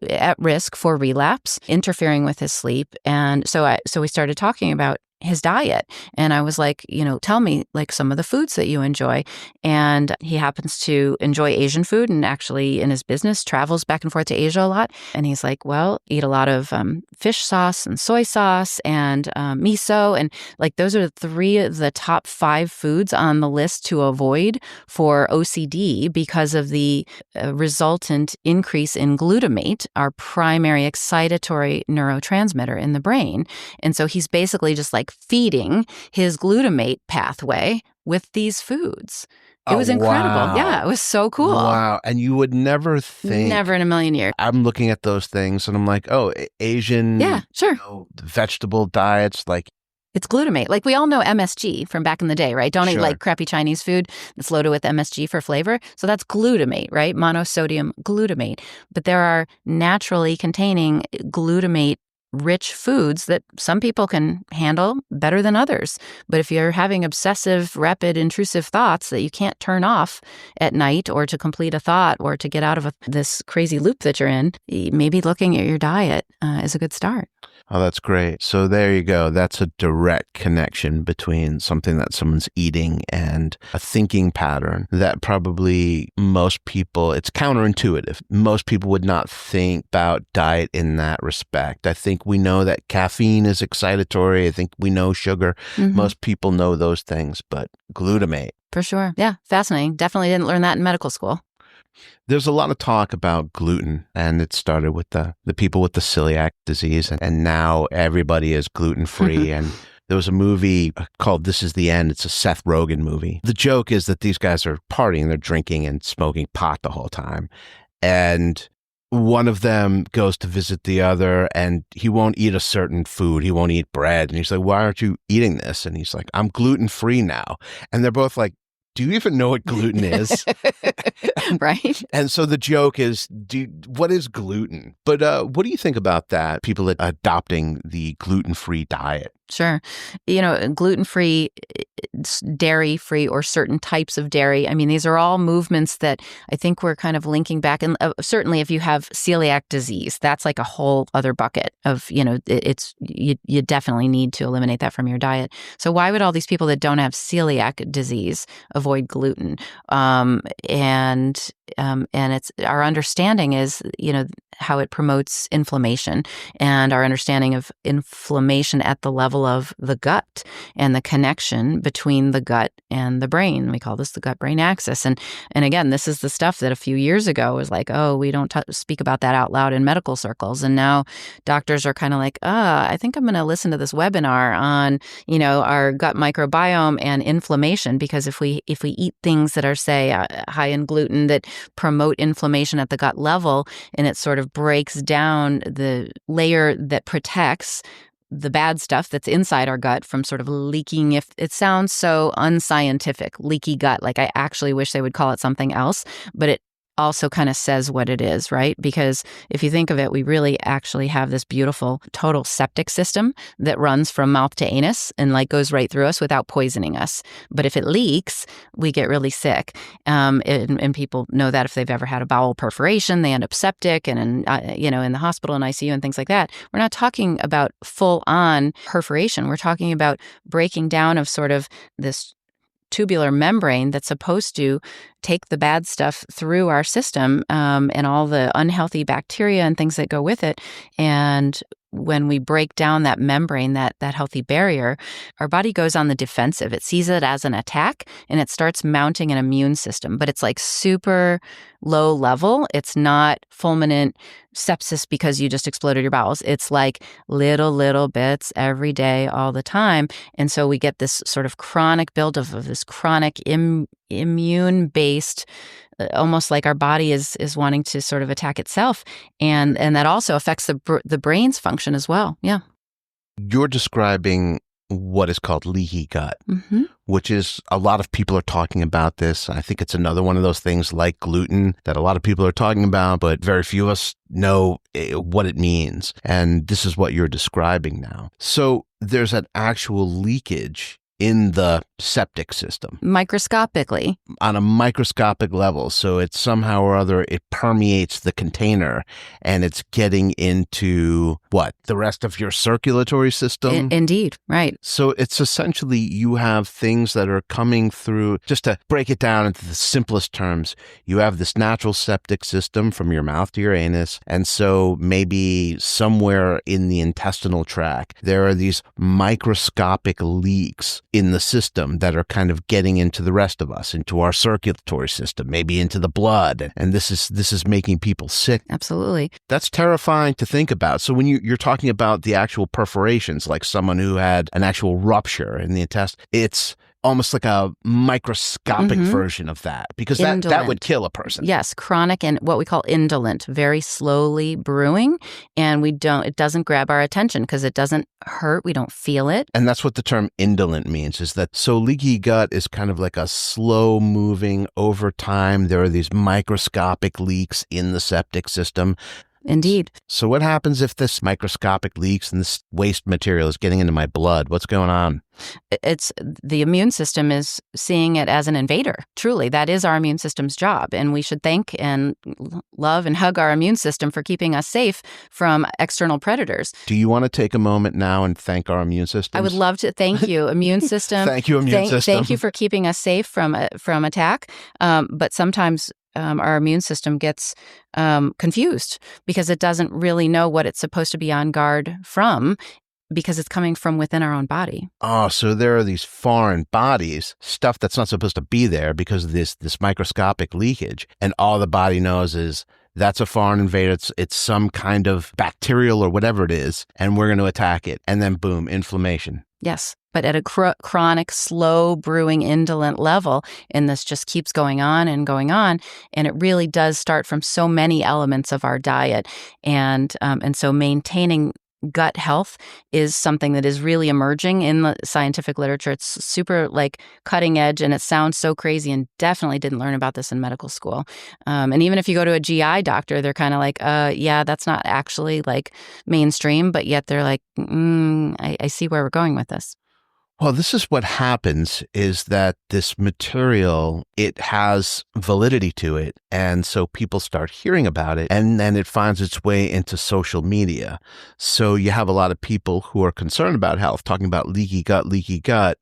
at risk for relapse, interfering with his sleep. And so we started talking about his diet. And I was like, tell me like some of the foods that you enjoy. And he happens to enjoy Asian food, and actually in his business travels back and forth to Asia a lot. And he's like, well, eat a lot of fish sauce and soy sauce and miso. And like those are 3 of the top 5 foods on the list to avoid for OCD because of the resultant increase in glutamate, our primary excitatory neurotransmitter in the brain. And so he's basically just like feeding his glutamate pathway with these foods. It was incredible. Wow. Yeah, it was so cool. Wow. And you would never think. Never in a million years. I'm looking at those things and I'm like, oh, Asian vegetable diets, like. It's glutamate. Like we all know MSG from back in the day, right? Don't eat like crappy Chinese food that's loaded with MSG for flavor. So that's glutamate, right? Monosodium glutamate. But there are naturally containing glutamate rich foods that some people can handle better than others. But if you're having obsessive, rapid, intrusive thoughts that you can't turn off at night or to complete a thought or to get out of this crazy loop that you're in, maybe looking at your diet is a good start. Oh, that's great. So there you go. That's a direct connection between something that someone's eating and a thinking pattern that probably most people, it's counterintuitive. Most people would not think about diet in that respect. I think we know that caffeine is excitatory. I think we know sugar. Mm-hmm. Most people know those things, but glutamate. For sure. Yeah. Fascinating. Definitely didn't learn that in medical school. There's a lot of talk about gluten, and it started with the people with the celiac disease, and now everybody is gluten-free. And there was a movie called This Is the End. It's a Seth Rogen movie. The joke is that these guys are partying, they're drinking and smoking pot the whole time. And one of them goes to visit the other, and he won't eat a certain food. He won't eat bread. And he's like, why aren't you eating this? And he's like, I'm gluten-free now. And they're both like, do you even know what gluten is? Right. And so the joke is, what is gluten? But what do you think about that? People adopting the gluten-free diet? Sure. Gluten-free, dairy-free, or certain types of dairy. I mean, these are all movements that I think we're kind of linking back. And certainly if you have celiac disease, that's like a whole other bucket of, you definitely need to eliminate that from your diet. So why would all these people that don't have celiac disease avoid gluten? And it's our understanding is, how it promotes inflammation, and our understanding of inflammation at the level of the gut and the connection between the gut and the brain. We call this the gut-brain axis. And again, this is the stuff that a few years ago was like, oh, we don't speak about that out loud in medical circles. And now doctors are kind of like, I think I'm going to listen to this webinar on, our gut microbiome and inflammation, because if we eat things that are, say, high in gluten that promote inflammation at the gut level, and it sort of breaks down the layer that protects the bad stuff that's inside our gut from sort of leaking. If it sounds so unscientific, leaky gut, like I actually wish they would call it something else, but it also kind of says what it is, right? Because if you think of it, we really actually have this beautiful total septic system that runs from mouth to anus and like goes right through us without poisoning us. But if it leaks, we get really sick. And people know that if they've ever had a bowel perforation, they end up septic and in the hospital and ICU and things like that. We're not talking about full on perforation. We're talking about breaking down of sort of this tubular membrane that's supposed to take the bad stuff through our system and all the unhealthy bacteria and things that go with it. And when we break down that membrane, that healthy barrier, our body goes on the defensive. It sees it as an attack and it starts mounting an immune system, but it's like super low level. It's not fulminant sepsis because you just exploded your bowels. It's like little bits every day, all the time. And so we get this sort of chronic buildup of this chronic immune-based, almost like our body is wanting to sort of attack itself. And that also affects the brain's function as well. Yeah. You're describing what is called leaky gut, which is a lot of people are talking about this. I think it's another one of those things like gluten that a lot of people are talking about, but very few of us know what it means. And this is what you're describing now. So there's an actual leakage in the septic system Microscopically. on a microscopic level. So it's somehow or other, it permeates the container and it's getting into what? The rest of your circulatory system? Indeed. Right. So it's essentially you have things that are coming through, just to break it down into the simplest terms, you have this natural septic system from your mouth to your anus. And so maybe somewhere in the intestinal tract, there are these microscopic leaks in the system that are kind of getting into the rest of us, into our circulatory system, maybe into the blood. And this is making people sick. Absolutely. That's terrifying to think about. So when you're talking about the actual perforations, like someone who had an actual rupture in the intestine, it's almost like a microscopic version of that, because that would kill a person. Yes, chronic and what we call indolent, very slowly brewing, and it doesn't grab our attention because it doesn't hurt, we don't feel it. And that's what the term indolent means, is that so leaky gut is kind of like a slow moving over time. There are these microscopic leaks in the septic system. Indeed. So what happens if this microscopic leaks and this waste material is getting into my blood? What's going on? It's the immune system is seeing it as an invader. Truly, that is our immune system's job. And we should thank and love and hug our immune system for keeping us safe from external predators. Do you want to take a moment now and thank our immune system? I would love to. Thank you, immune system. Thank you, immune system. Thank you for keeping us safe from attack. But sometimes our immune system gets confused because it doesn't really know what it's supposed to be on guard from, because it's coming from within our own body. Oh, so there are these foreign bodies, stuff that's not supposed to be there because of this microscopic leakage. And all the body knows is that's a foreign invader. It's some kind of bacterial or whatever it is, and we're going to attack it. And then boom, inflammation. Yes, but at a chronic, slow brewing, indolent level, and this just keeps going on, and it really does start from so many elements of our diet, and so maintaining gut health is something that is really emerging in the scientific literature. It's super cutting edge, and it sounds so crazy, and definitely didn't learn about this in medical school. And even if you go to a GI doctor, they're kind of like, yeah, that's not actually mainstream, but yet they're like, I see where we're going with this. Well, this is what happens, is that this material, it has validity to it. And so people start hearing about it, and then it finds its way into social media. So you have a lot of people who are concerned about health talking about leaky gut.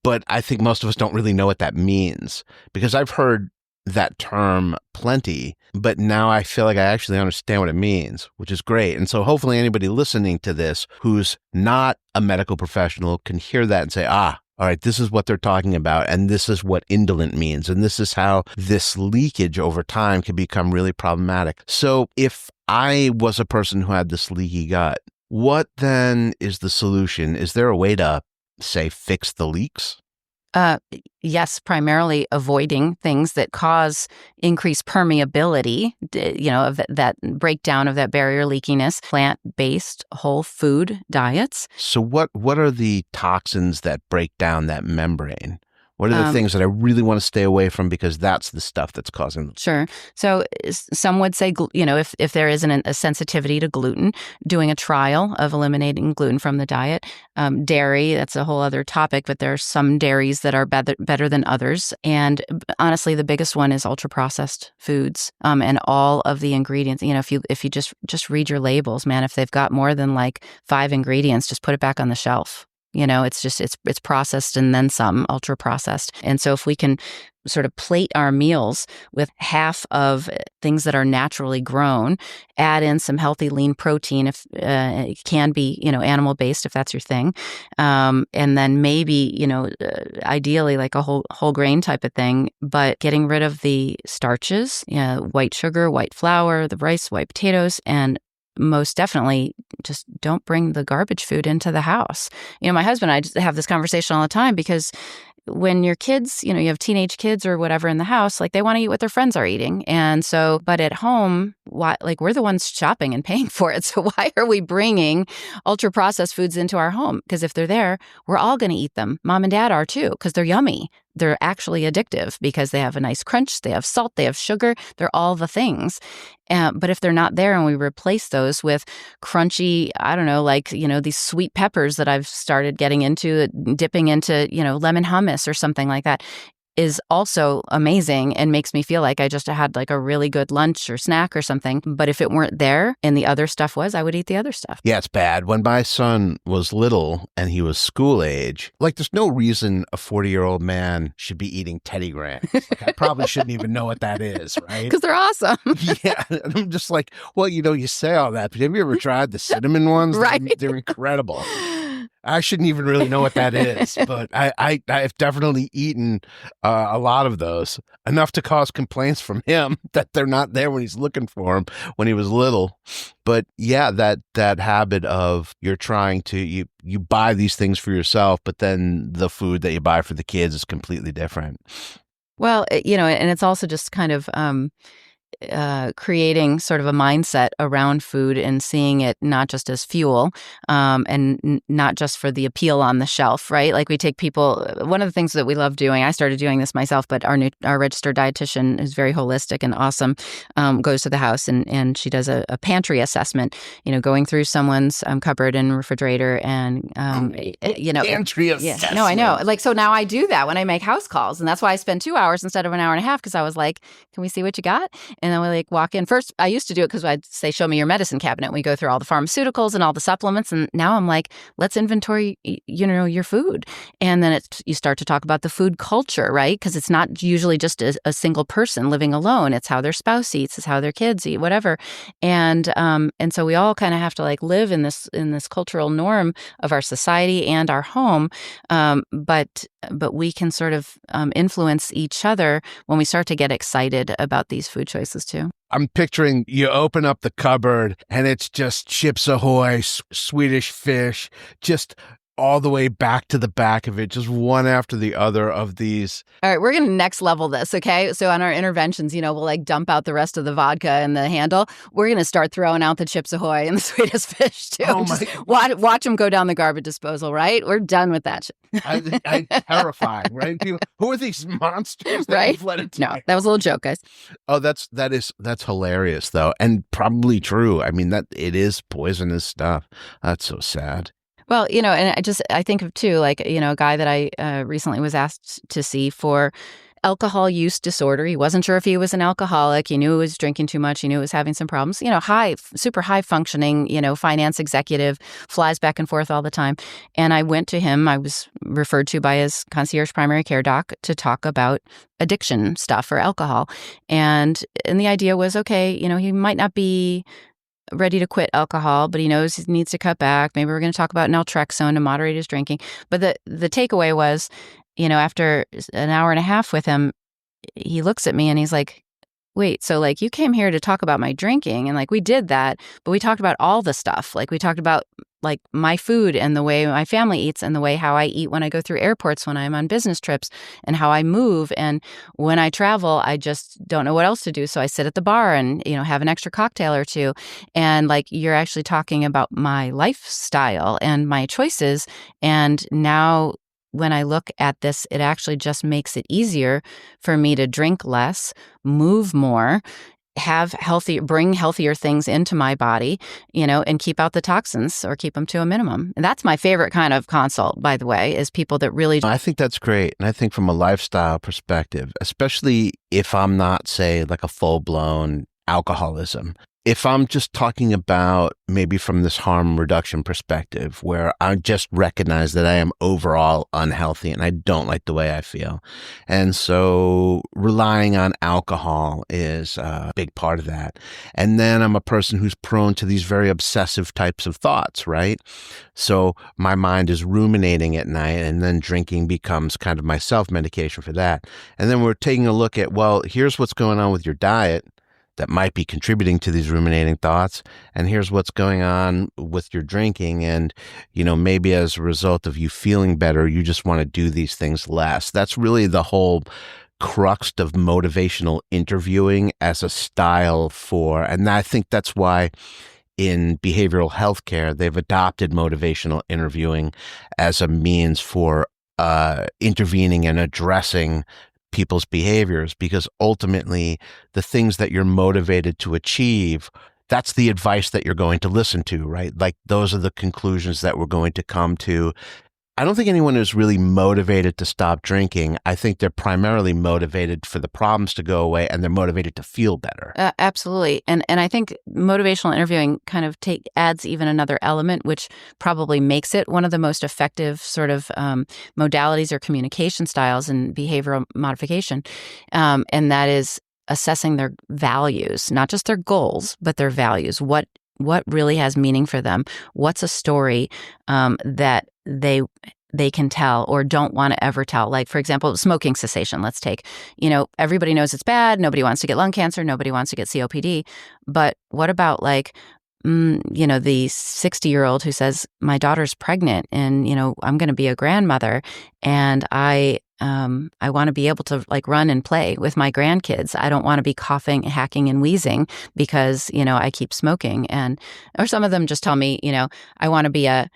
But I think most of us don't really know what that means, because I've heard that term plenty, but now I feel like I actually understand what it means, which is great. And so hopefully anybody listening to this who's not a medical professional can hear that and say, all right, this is what they're talking about, and this is what indolent means, and this is how this leakage over time can become really problematic. So if I was a person who had this leaky gut, what then is the solution? Is there a way to, say, fix the leaks? Yes, primarily avoiding things that cause increased permeability, of that breakdown of that barrier leakiness, plant-based whole food diets. So what are the toxins that break down that membrane? What are the things that I really want to stay away from, because that's the stuff that's causing them? Sure. So some would say, if there isn't a sensitivity to gluten, doing a trial of eliminating gluten from the diet. Dairy, that's a whole other topic, but there are some dairies that are better than others. And honestly, the biggest one is ultra-processed foods, and all of the ingredients. If you just read your labels, man, if they've got more than 5 ingredients, just put it back on the shelf. It's processed and then some, ultra processed. And so if we can sort of plate our meals with half of things that are naturally grown, add in some healthy lean protein, if it can be, animal based, if that's your thing. And then maybe, ideally a whole grain type of thing, but getting rid of the starches, white sugar, white flour, the rice, white potatoes, and most definitely just don't bring the garbage food into the house. My husband and I just have this conversation all the time, because when your kids, you have teenage kids or whatever in the house, they want to eat what their friends are eating. And so, but at home, why, we're the ones shopping and paying for it. So why are we bringing ultra processed foods into our home? Because if they're there, we're all going to eat them. Mom and dad are too, because they're yummy. they're actually addictive because they have a nice crunch, they have salt, they have sugar, they're all the things. But if they're not there and we replace those with crunchy, I don't know, like, these sweet peppers that I've started getting into, dipping into, lemon hummus or something like that, is also amazing and makes me feel like I just had like a really good lunch or snack or something. But if it weren't there and the other stuff was, I would eat the other stuff. Yeah, it's bad. When my son was little and he was school age, like there's no reason a 40-year-old man should be eating Teddy Grahams. Like, I probably shouldn't even know what that is, right? Because they're awesome. Yeah. And I'm just like, well, you say all that, but have you ever tried the cinnamon ones? Right. They're incredible. I shouldn't even really know what that is, but I've definitely eaten a lot of those, enough to cause complaints from him that they're not there when he's looking for them when he was little. But yeah, that habit of you're trying to, you buy these things for yourself, but then the food that you buy for the kids is completely different. Well, and it's also just kind of creating sort of a mindset around food and seeing it not just as fuel and not just for the appeal on the shelf, right? Like we take people, one of the things that we love doing, I started doing this myself, but our registered dietitian is very holistic and awesome, goes to the house and she does a pantry assessment, going through someone's cupboard and refrigerator and, Pantry assessment. Yeah, no, I know. Like, so now I do that when I make house calls, and that's why I spend 2 hours instead of an hour and a half, because I was like, can we see what you got? And then we like walk in. First, I used to do it because I'd say, show me your medicine cabinet. We go through all the pharmaceuticals and all the supplements. And now I'm like, let's inventory, your food. And then you start to talk about the food culture, right? Because it's not usually just a single person living alone. It's how their spouse eats, it's how their kids eat, whatever. And so we all kind of have to like live in this cultural norm of our society and our home. But we can sort of influence each other when we start to get excited about these food choices too. I'm picturing you open up the cupboard and it's just Chips Ahoy, Swedish fish, just all the way back to the back of it, just one after the other of these. All right, we're going to next level this, okay? So on our interventions, we'll like dump out the rest of the vodka and the handle. We're going to start throwing out the Chips Ahoy and the Swedish fish too. Oh just watch them go down the garbage disposal, right? We're done with that shit. Terrifying, right? People, who are these monsters that right? you've let into No, that was a little joke, guys. Oh, that's hilarious though, and probably true. I mean, that it is poisonous stuff. That's so sad. Well, and I think of too, like, a guy that I recently was asked to see for alcohol use disorder. He wasn't sure if he was an alcoholic. He knew he was drinking too much. He knew he was having some problems. Super high functioning, finance executive, flies back and forth all the time. And I went to him. I was referred to by his concierge primary care doc to talk about addiction stuff or alcohol. And the idea was, okay, he might not be ready to quit alcohol, but he knows he needs to cut back. Maybe we're going to talk about naltrexone to moderate his drinking. But the takeaway was, after an hour and a half with him, he looks at me and he's like, wait, so like you came here to talk about my drinking, and like we did that, but we talked about all the stuff. Like we talked about like my food and the way my family eats and the way how I eat when I go through airports, when I'm on business trips, and how I move. And when I travel, I just don't know what else to do. So I sit at the bar and, have an extra cocktail or two. And like, you're actually talking about my lifestyle and my choices. And now when I look at this, it actually just makes it easier for me to drink less, move more, bring healthier things into my body, and keep out the toxins or keep them to a minimum. And that's my favorite kind of consult, by the way, is people that really... I think that's great. And I think from a lifestyle perspective, especially if I'm not, say, like a full-blown alcoholism, if I'm just talking about maybe from this harm reduction perspective, where I just recognize that I am overall unhealthy and I don't like the way I feel. And so relying on alcohol is a big part of that. And then I'm a person who's prone to these very obsessive types of thoughts, right? So my mind is ruminating at night, and then drinking becomes kind of my self-medication for that. And then we're taking a look at, well, here's what's going on with your diet that might be contributing to these ruminating thoughts. And here's what's going on with your drinking. And, maybe as a result of you feeling better, you just want to do these things less. That's really the whole crux of motivational interviewing as a style and I think that's why in behavioral healthcare, they've adopted motivational interviewing as a means for intervening and addressing people's behaviors, because ultimately the things that you're motivated to achieve, that's the advice that you're going to listen to, right? Like those are the conclusions that we're going to come to. I don't think anyone is really motivated to stop drinking. I think they're primarily motivated for the problems to go away, and they're motivated to feel better. Absolutely. And I think motivational interviewing kind of adds even another element, which probably makes it one of the most effective sort of modalities or communication styles in behavioral modification. And that is assessing their values, not just their goals, but their values. What really has meaning for them? What's a story that they can tell or don't want to ever tell? Like, for example, smoking cessation, let's take. Everybody knows it's bad. Nobody wants to get lung cancer. Nobody wants to get COPD. But what about the 60-year-old who says, my daughter's pregnant and, I'm going to be a grandmother and I want to be able to run and play with my grandkids. I don't want to be coughing, hacking, and wheezing because, I keep smoking. Or some of them just tell me, I want to be a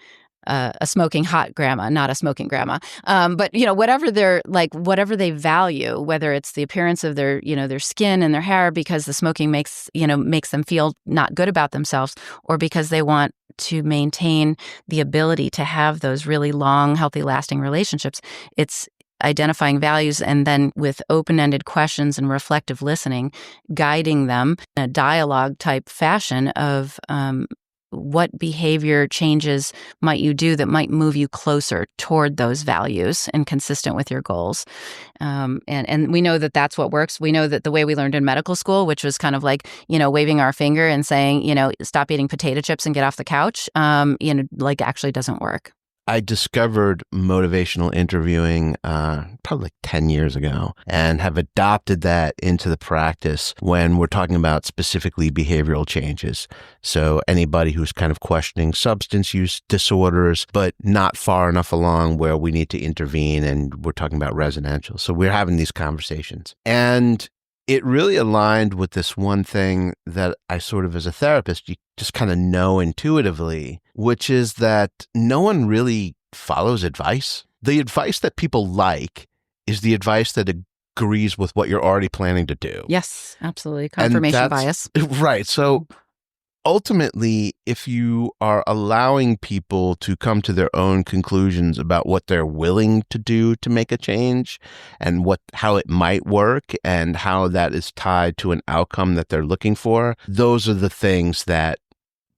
smoking hot grandma, not a smoking grandma. But whatever whatever they value, whether it's the appearance of their, their skin and their hair because the smoking makes them feel not good about themselves, or because they want to maintain the ability to have those really long, healthy, lasting relationships. It's identifying values and then with open-ended questions and reflective listening, guiding them in a dialogue type fashion of what behavior changes might you do that might move you closer toward those values and consistent with your goals. And we know that that's what works. We know that the way we learned in medical school, which was kind of waving our finger and saying, stop eating potato chips and get off the couch, actually doesn't work. I discovered motivational interviewing probably 10 years ago and have adopted that into the practice when we're talking about specifically behavioral changes. So anybody who's kind of questioning substance use disorders, but not far enough along where we need to intervene, and we're talking about residential. So we're having these conversations. And it really aligned with this one thing that I sort of, as a therapist, you just kind of know intuitively, which is that no one really follows advice. The advice that people like is the advice that agrees with what you're already planning to do. Yes, absolutely. Confirmation bias. Right. So ultimately, if you are allowing people to come to their own conclusions about what they're willing to do to make a change and how it might work and how that is tied to an outcome that they're looking for, those are the things that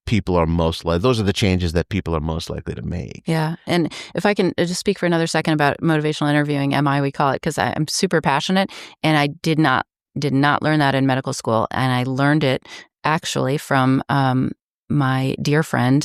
those are the changes that people are most likely to make. Yeah. And if I can just speak for another second about motivational interviewing, MI, we call it, because I'm super passionate, and I did not learn that in medical school. And I learned it actually from my dear friend,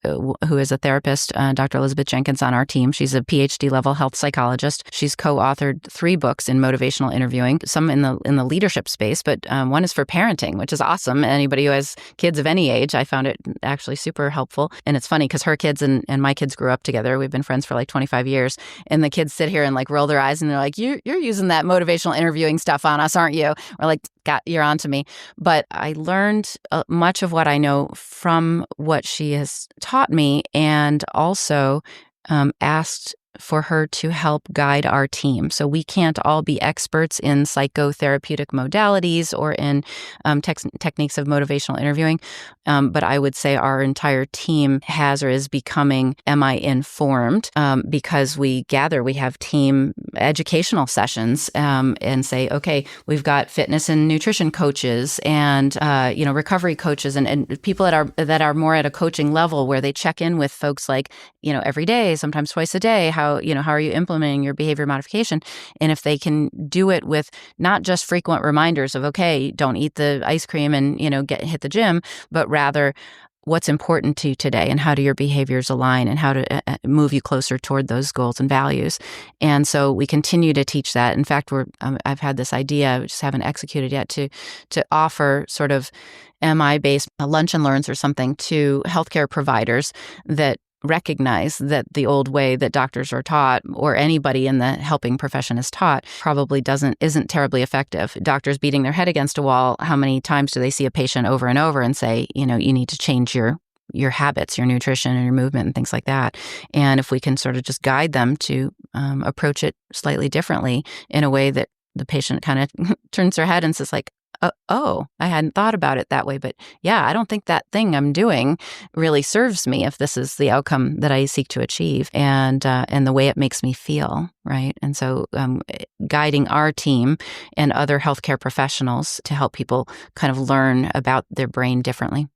who is a therapist, Dr. Elizabeth Jenkins on our team. She's a PhD level health psychologist. She's co-authored 3 books in motivational interviewing, some in the leadership space, but one is for parenting, which is awesome. Anybody who has kids of any age, I found it actually super helpful. And it's funny because her kids and my kids grew up together. We've been friends for 25 years. And the kids sit here and roll their eyes and they're like, you're using that motivational interviewing stuff on us, aren't you? We're like, you're on to me. But I learned much of what I know from what she has taught me, and also asked for her to help guide our team. So we can't all be experts in psychotherapeutic modalities or in techniques of motivational interviewing. But I would say our entire team has or is becoming MI informed because we have team educational sessions and say, okay, we've got fitness and nutrition coaches and recovery coaches and people that are more at a coaching level where they check in with folks every day, sometimes twice a day. How are you implementing your behavior modification? And if they can do it with not just frequent reminders of, okay, don't eat the ice cream and, hit the gym, but rather what's important to you today and how do your behaviors align and how to move you closer toward those goals and values. And so we continue to teach that. In fact, I've had this idea, we just haven't executed yet, to offer sort of MI-based lunch and learns or something to healthcare providers that recognize that the old way that doctors are taught or anybody in the helping profession is taught probably isn't terribly effective. Doctors beating their head against a wall, how many times do they see a patient over and over and say, you need to change your your habits, your nutrition and your movement and things like that. And if we can sort of just guide them to approach it slightly differently in a way that the patient kind of turns their head and says like, oh, I hadn't thought about it that way. But yeah, I don't think that thing I'm doing really serves me if this is the outcome that I seek to achieve and the way it makes me feel, right? And so guiding our team and other healthcare professionals to help people kind of learn about their brain differently.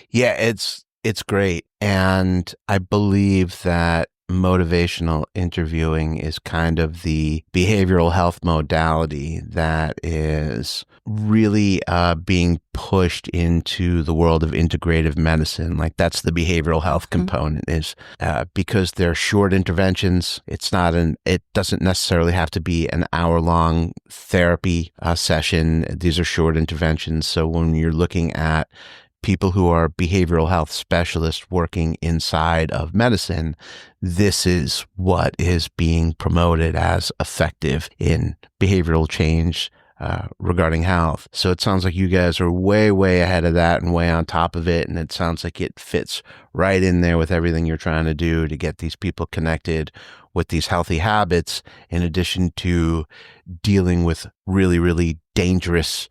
Yeah, it's great. And I believe that motivational interviewing is kind of the behavioral health modality that is really being pushed into the world of integrative medicine. Like that's the behavioral health component is because they're short interventions. It doesn't necessarily have to be an hour-long therapy session. These are short interventions. So when you're looking at people who are behavioral health specialists working inside of medicine, this is what is being promoted as effective in behavioral change regarding health. So it sounds like you guys are way, way ahead of that and way on top of it. And it sounds like it fits right in there with everything you're trying to do to get these people connected with these healthy habits, in addition to dealing with really, really dangerous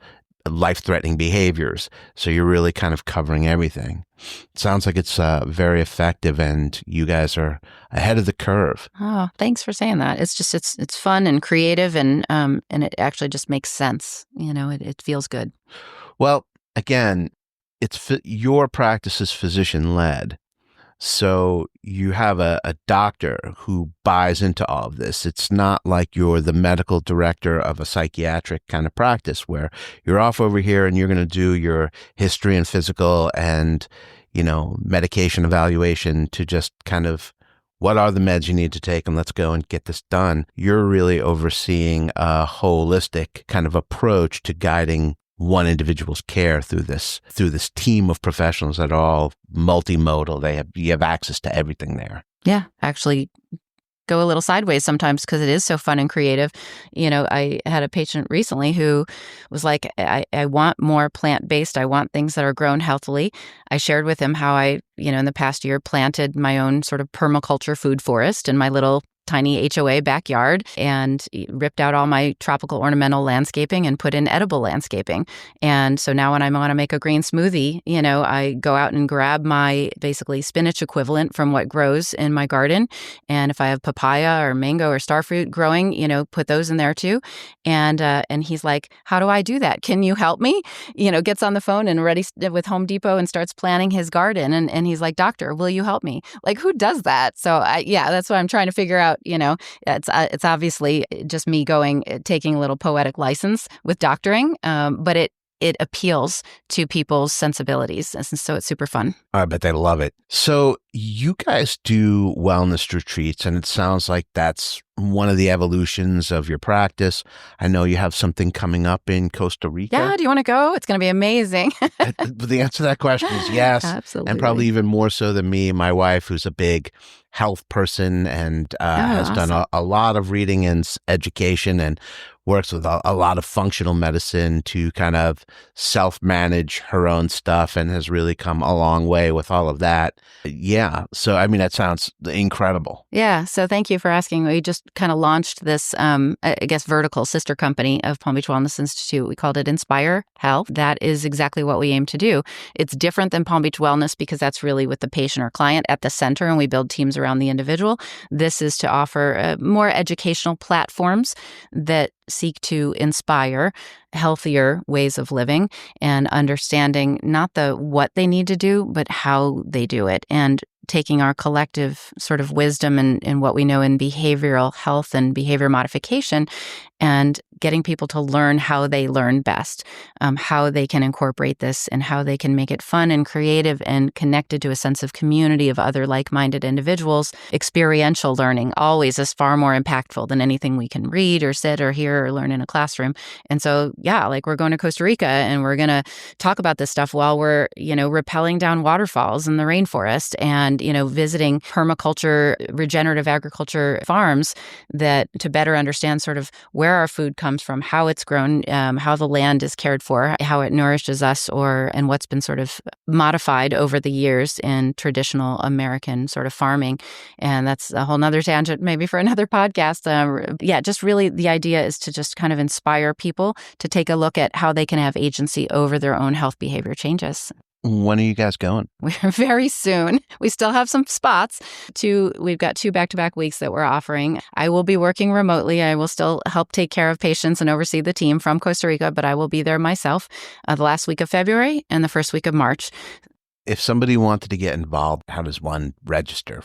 life-threatening behaviors. So you're really kind of covering everything. It sounds like it's very effective, and you guys are ahead of the curve. Oh, thanks for saying that. It's just it's fun and creative, and it actually just makes sense. It feels good. Well, again, your practice is physician-led. So you have a doctor who buys into all of this. It's not like you're the medical director of a psychiatric kind of practice where you're off over here and you're going to do your history and physical and, medication evaluation to just kind of what are the meds you need to take and let's go and get this done. You're really overseeing a holistic kind of approach to guiding one individual's care through this team of professionals that are all multimodal. You have access to everything there. Yeah, actually go a little sideways sometimes because it is so fun and creative. I had a patient recently who was like, I want more plant-based. I want things that are grown healthily. I shared with him how I, in the past year planted my own sort of permaculture food forest in my little tiny HOA backyard and ripped out all my tropical ornamental landscaping and put in edible landscaping. And so now when I want to make a green smoothie, I go out and grab my basically spinach equivalent from what grows in my garden. And if I have papaya or mango or starfruit growing, put those in there too. And he's like, how do I do that? Can you help me? Gets on the phone and ready with Home Depot and starts planning his garden. And he's like, doctor, will you help me? Like, who does that? So that's what I'm trying to figure out. It's obviously just me taking a little poetic license with doctoring, but it appeals to people's sensibilities. And so it's super fun. I bet they love it. So you guys do wellness retreats, and it sounds like that's one of the evolutions of your practice. I know you have something coming up in Costa Rica. Yeah, do you want to go? It's going to be amazing. The answer to that question is yes. Absolutely. And probably even more so than me, my wife, who's a big health person and has done a lot of reading and education and works with a lot of functional medicine to kind of self-manage her own stuff and has really come a long way with all of that. Yeah. So, that sounds incredible. Yeah. So thank you for asking. We just kind of launched this, vertical sister company of Palm Beach Wellness Institute. We called it Inspire Health. That is exactly what we aim to do. It's different than Palm Beach Wellness because that's really with the patient or client at the center, and we build teams around the individual. This is to offer more educational platforms that seek to inspire healthier ways of living and understanding not the what they need to do, but how they do it, and taking our collective sort of wisdom and what we know in behavioral health and behavior modification and getting people to learn how they learn best, how they can incorporate this and how they can make it fun and creative and connected to a sense of community of other like-minded individuals. Experiential learning always is far more impactful than anything we can read or sit or hear or learn in a classroom. And so, we're going to Costa Rica and we're going to talk about this stuff while we're, rappelling down waterfalls in the rainforest and and, visiting permaculture, regenerative agriculture farms to better understand sort of where our food comes from, how it's grown, how the land is cared for, how it nourishes us, and what's been sort of modified over the years in traditional American sort of farming. And that's a whole nother tangent, maybe for another podcast. Just really the idea is to just kind of inspire people to take a look at how they can have agency over their own health behavior changes. When are you guys going? We're very soon. We still have some spots. We've got 2 back-to-back weeks that we're offering. I will be working remotely. I will still help take care of patients and oversee the team from Costa Rica, but I will be there myself the last week of February and the first week of March. If somebody wanted to get involved, how does one register?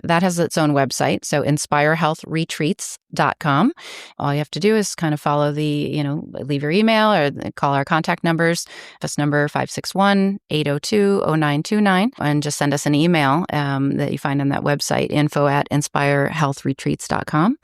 That has its own website, so inspirehealthretreats.com. All you have to do is kind of follow leave your email or call our contact numbers. Office number 561-802-0929, and just send us an email that you find on that website, info@inspirehealthretreats.com.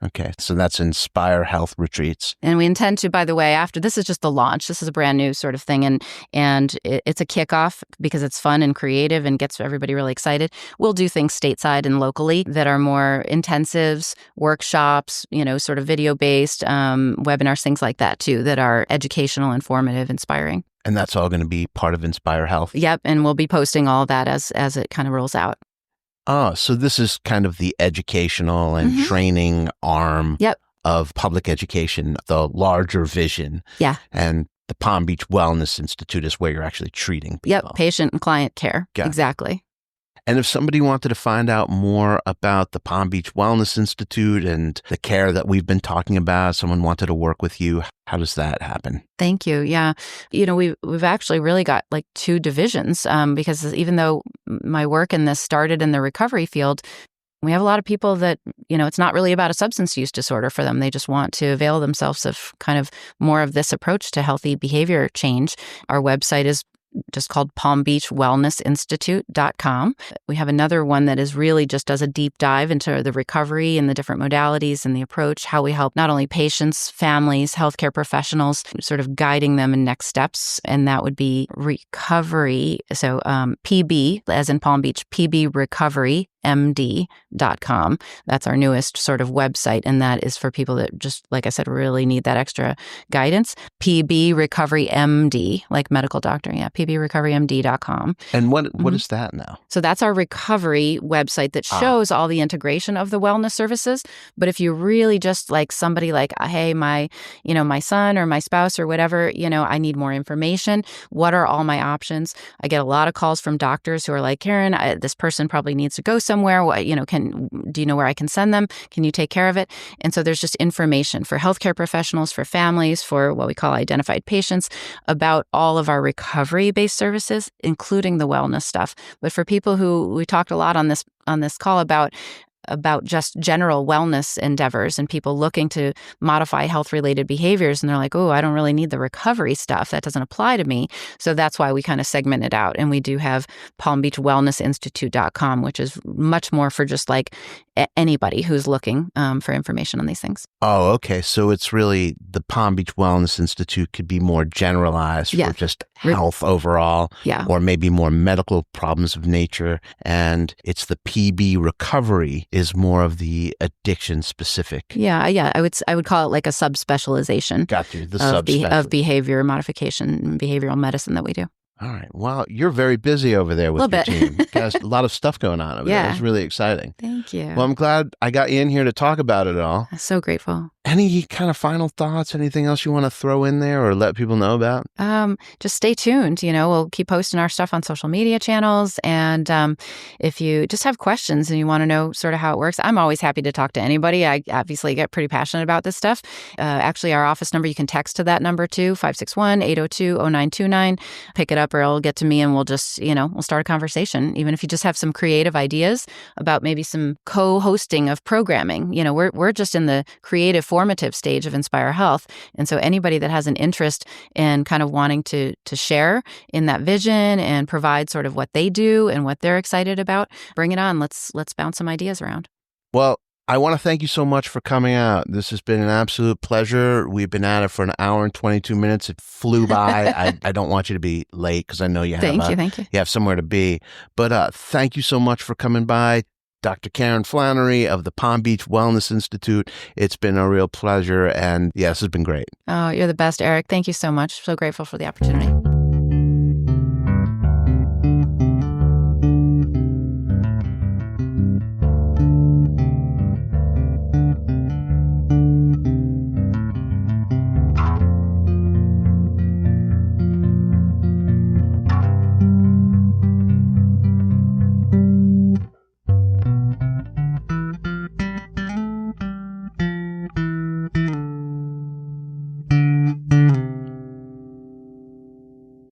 Okay, so that's Inspire Health Retreats. And we intend to, by the way, after this is just the launch. This is a brand new sort of thing, and it's a kickoff because it's fun and creative and gets everybody really excited. We'll do things stateside and locally that are more intensives, workshops, sort of video-based, webinars, things like that too, that are educational, informative, inspiring. And that's all going to be part of Inspire Health? Yep, and we'll be posting all of that as it kind of rolls out. Oh, so this is kind of the educational and training arm of public education, the larger vision. Yeah. And the Palm Beach Wellness Institute is where you're actually treating people. Yep, patient and client care. Got it. Exactly. And if somebody wanted to find out more about the Palm Beach Wellness Institute and the care that we've been talking about, someone wanted to work with you, how does that happen? Thank you. Yeah. We've actually really got like 2 divisions because even though my work in this started in the recovery field, we have a lot of people that, it's not really about a substance use disorder for them. They just want to avail themselves of kind of more of this approach to healthy behavior change. Our website is just called palmbeachwellnessinstitute.com. We have another one that is really just does a deep dive into the recovery and the different modalities and the approach, how we help not only patients, families, healthcare professionals, sort of guiding them in next steps. And that would be recovery. So PB, as in Palm Beach, pbrecoverymd.com. That's our newest sort of website. And that is for people that just, like I said, really need that extra guidance. PB Recovery MD, like medical doctor. Yeah, pbrecoverymd.com. And what is that now? So that's our recovery website that shows all the integration of the wellness services. But if you really just like somebody like, hey, my son or my spouse or whatever, I need more information. What are all my options? I get a lot of calls from doctors who are like, Karen, this person probably needs to go somewhere. Do you know where I can send them? Can you take care of it? And so there's just information for healthcare professionals, for families, for what we call identified patients about all of our recovery-based services, including the wellness stuff. But for people who we talked a lot on this call about just general wellness endeavors and people looking to modify health-related behaviors. And they're like, oh, I don't really need the recovery stuff. That doesn't apply to me. So that's why we kind of segment it out. And we do have palmbeachwellnessinstitute.com, which is much more for just like anybody who's looking for information on these things. Oh, okay. So it's really the Palm Beach Wellness Institute could be more generalized for just health overall, or maybe more medical problems of nature. And it's the PB recovery is more of the addiction specific. Yeah. I would call it like a subspecialization. Got you. Of behavior modification, behavioral medicine that we do. All right. Well, you're very busy over there with your team. There's a lot of stuff going on over there. It's really exciting. Thank you. Well, I'm glad I got you in here to talk about it all. I'm so grateful. Any kind of final thoughts? Anything else you want to throw in there or let people know about? Just stay tuned. We'll keep posting our stuff on social media channels. And if you just have questions and you want to know sort of how it works, I'm always happy to talk to anybody. I obviously get pretty passionate about this stuff. Actually, our office number, you can text to that number too, 561-802-0929. Pick it up or it'll get to me and we'll just, we'll start a conversation. Even if you just have some creative ideas about maybe some co-hosting of programming. We're just in the creative formative stage of Inspire Health. And so anybody that has an interest in kind of wanting to share in that vision and provide sort of what they do and what they're excited about, bring it on. Let's bounce some ideas around. Well, I want to thank you so much for coming out. This has been an absolute pleasure. We've been at it for an hour and 22 minutes. It flew by. I don't want you to be late because I know you have Thank you. You have somewhere to be. But thank you so much for coming by. Dr. Karen Flannery of the Palm Beach Wellness Institute. It's been a real pleasure. And yes, it's been great. Oh, you're the best, Eric. Thank you so much. So grateful for the opportunity.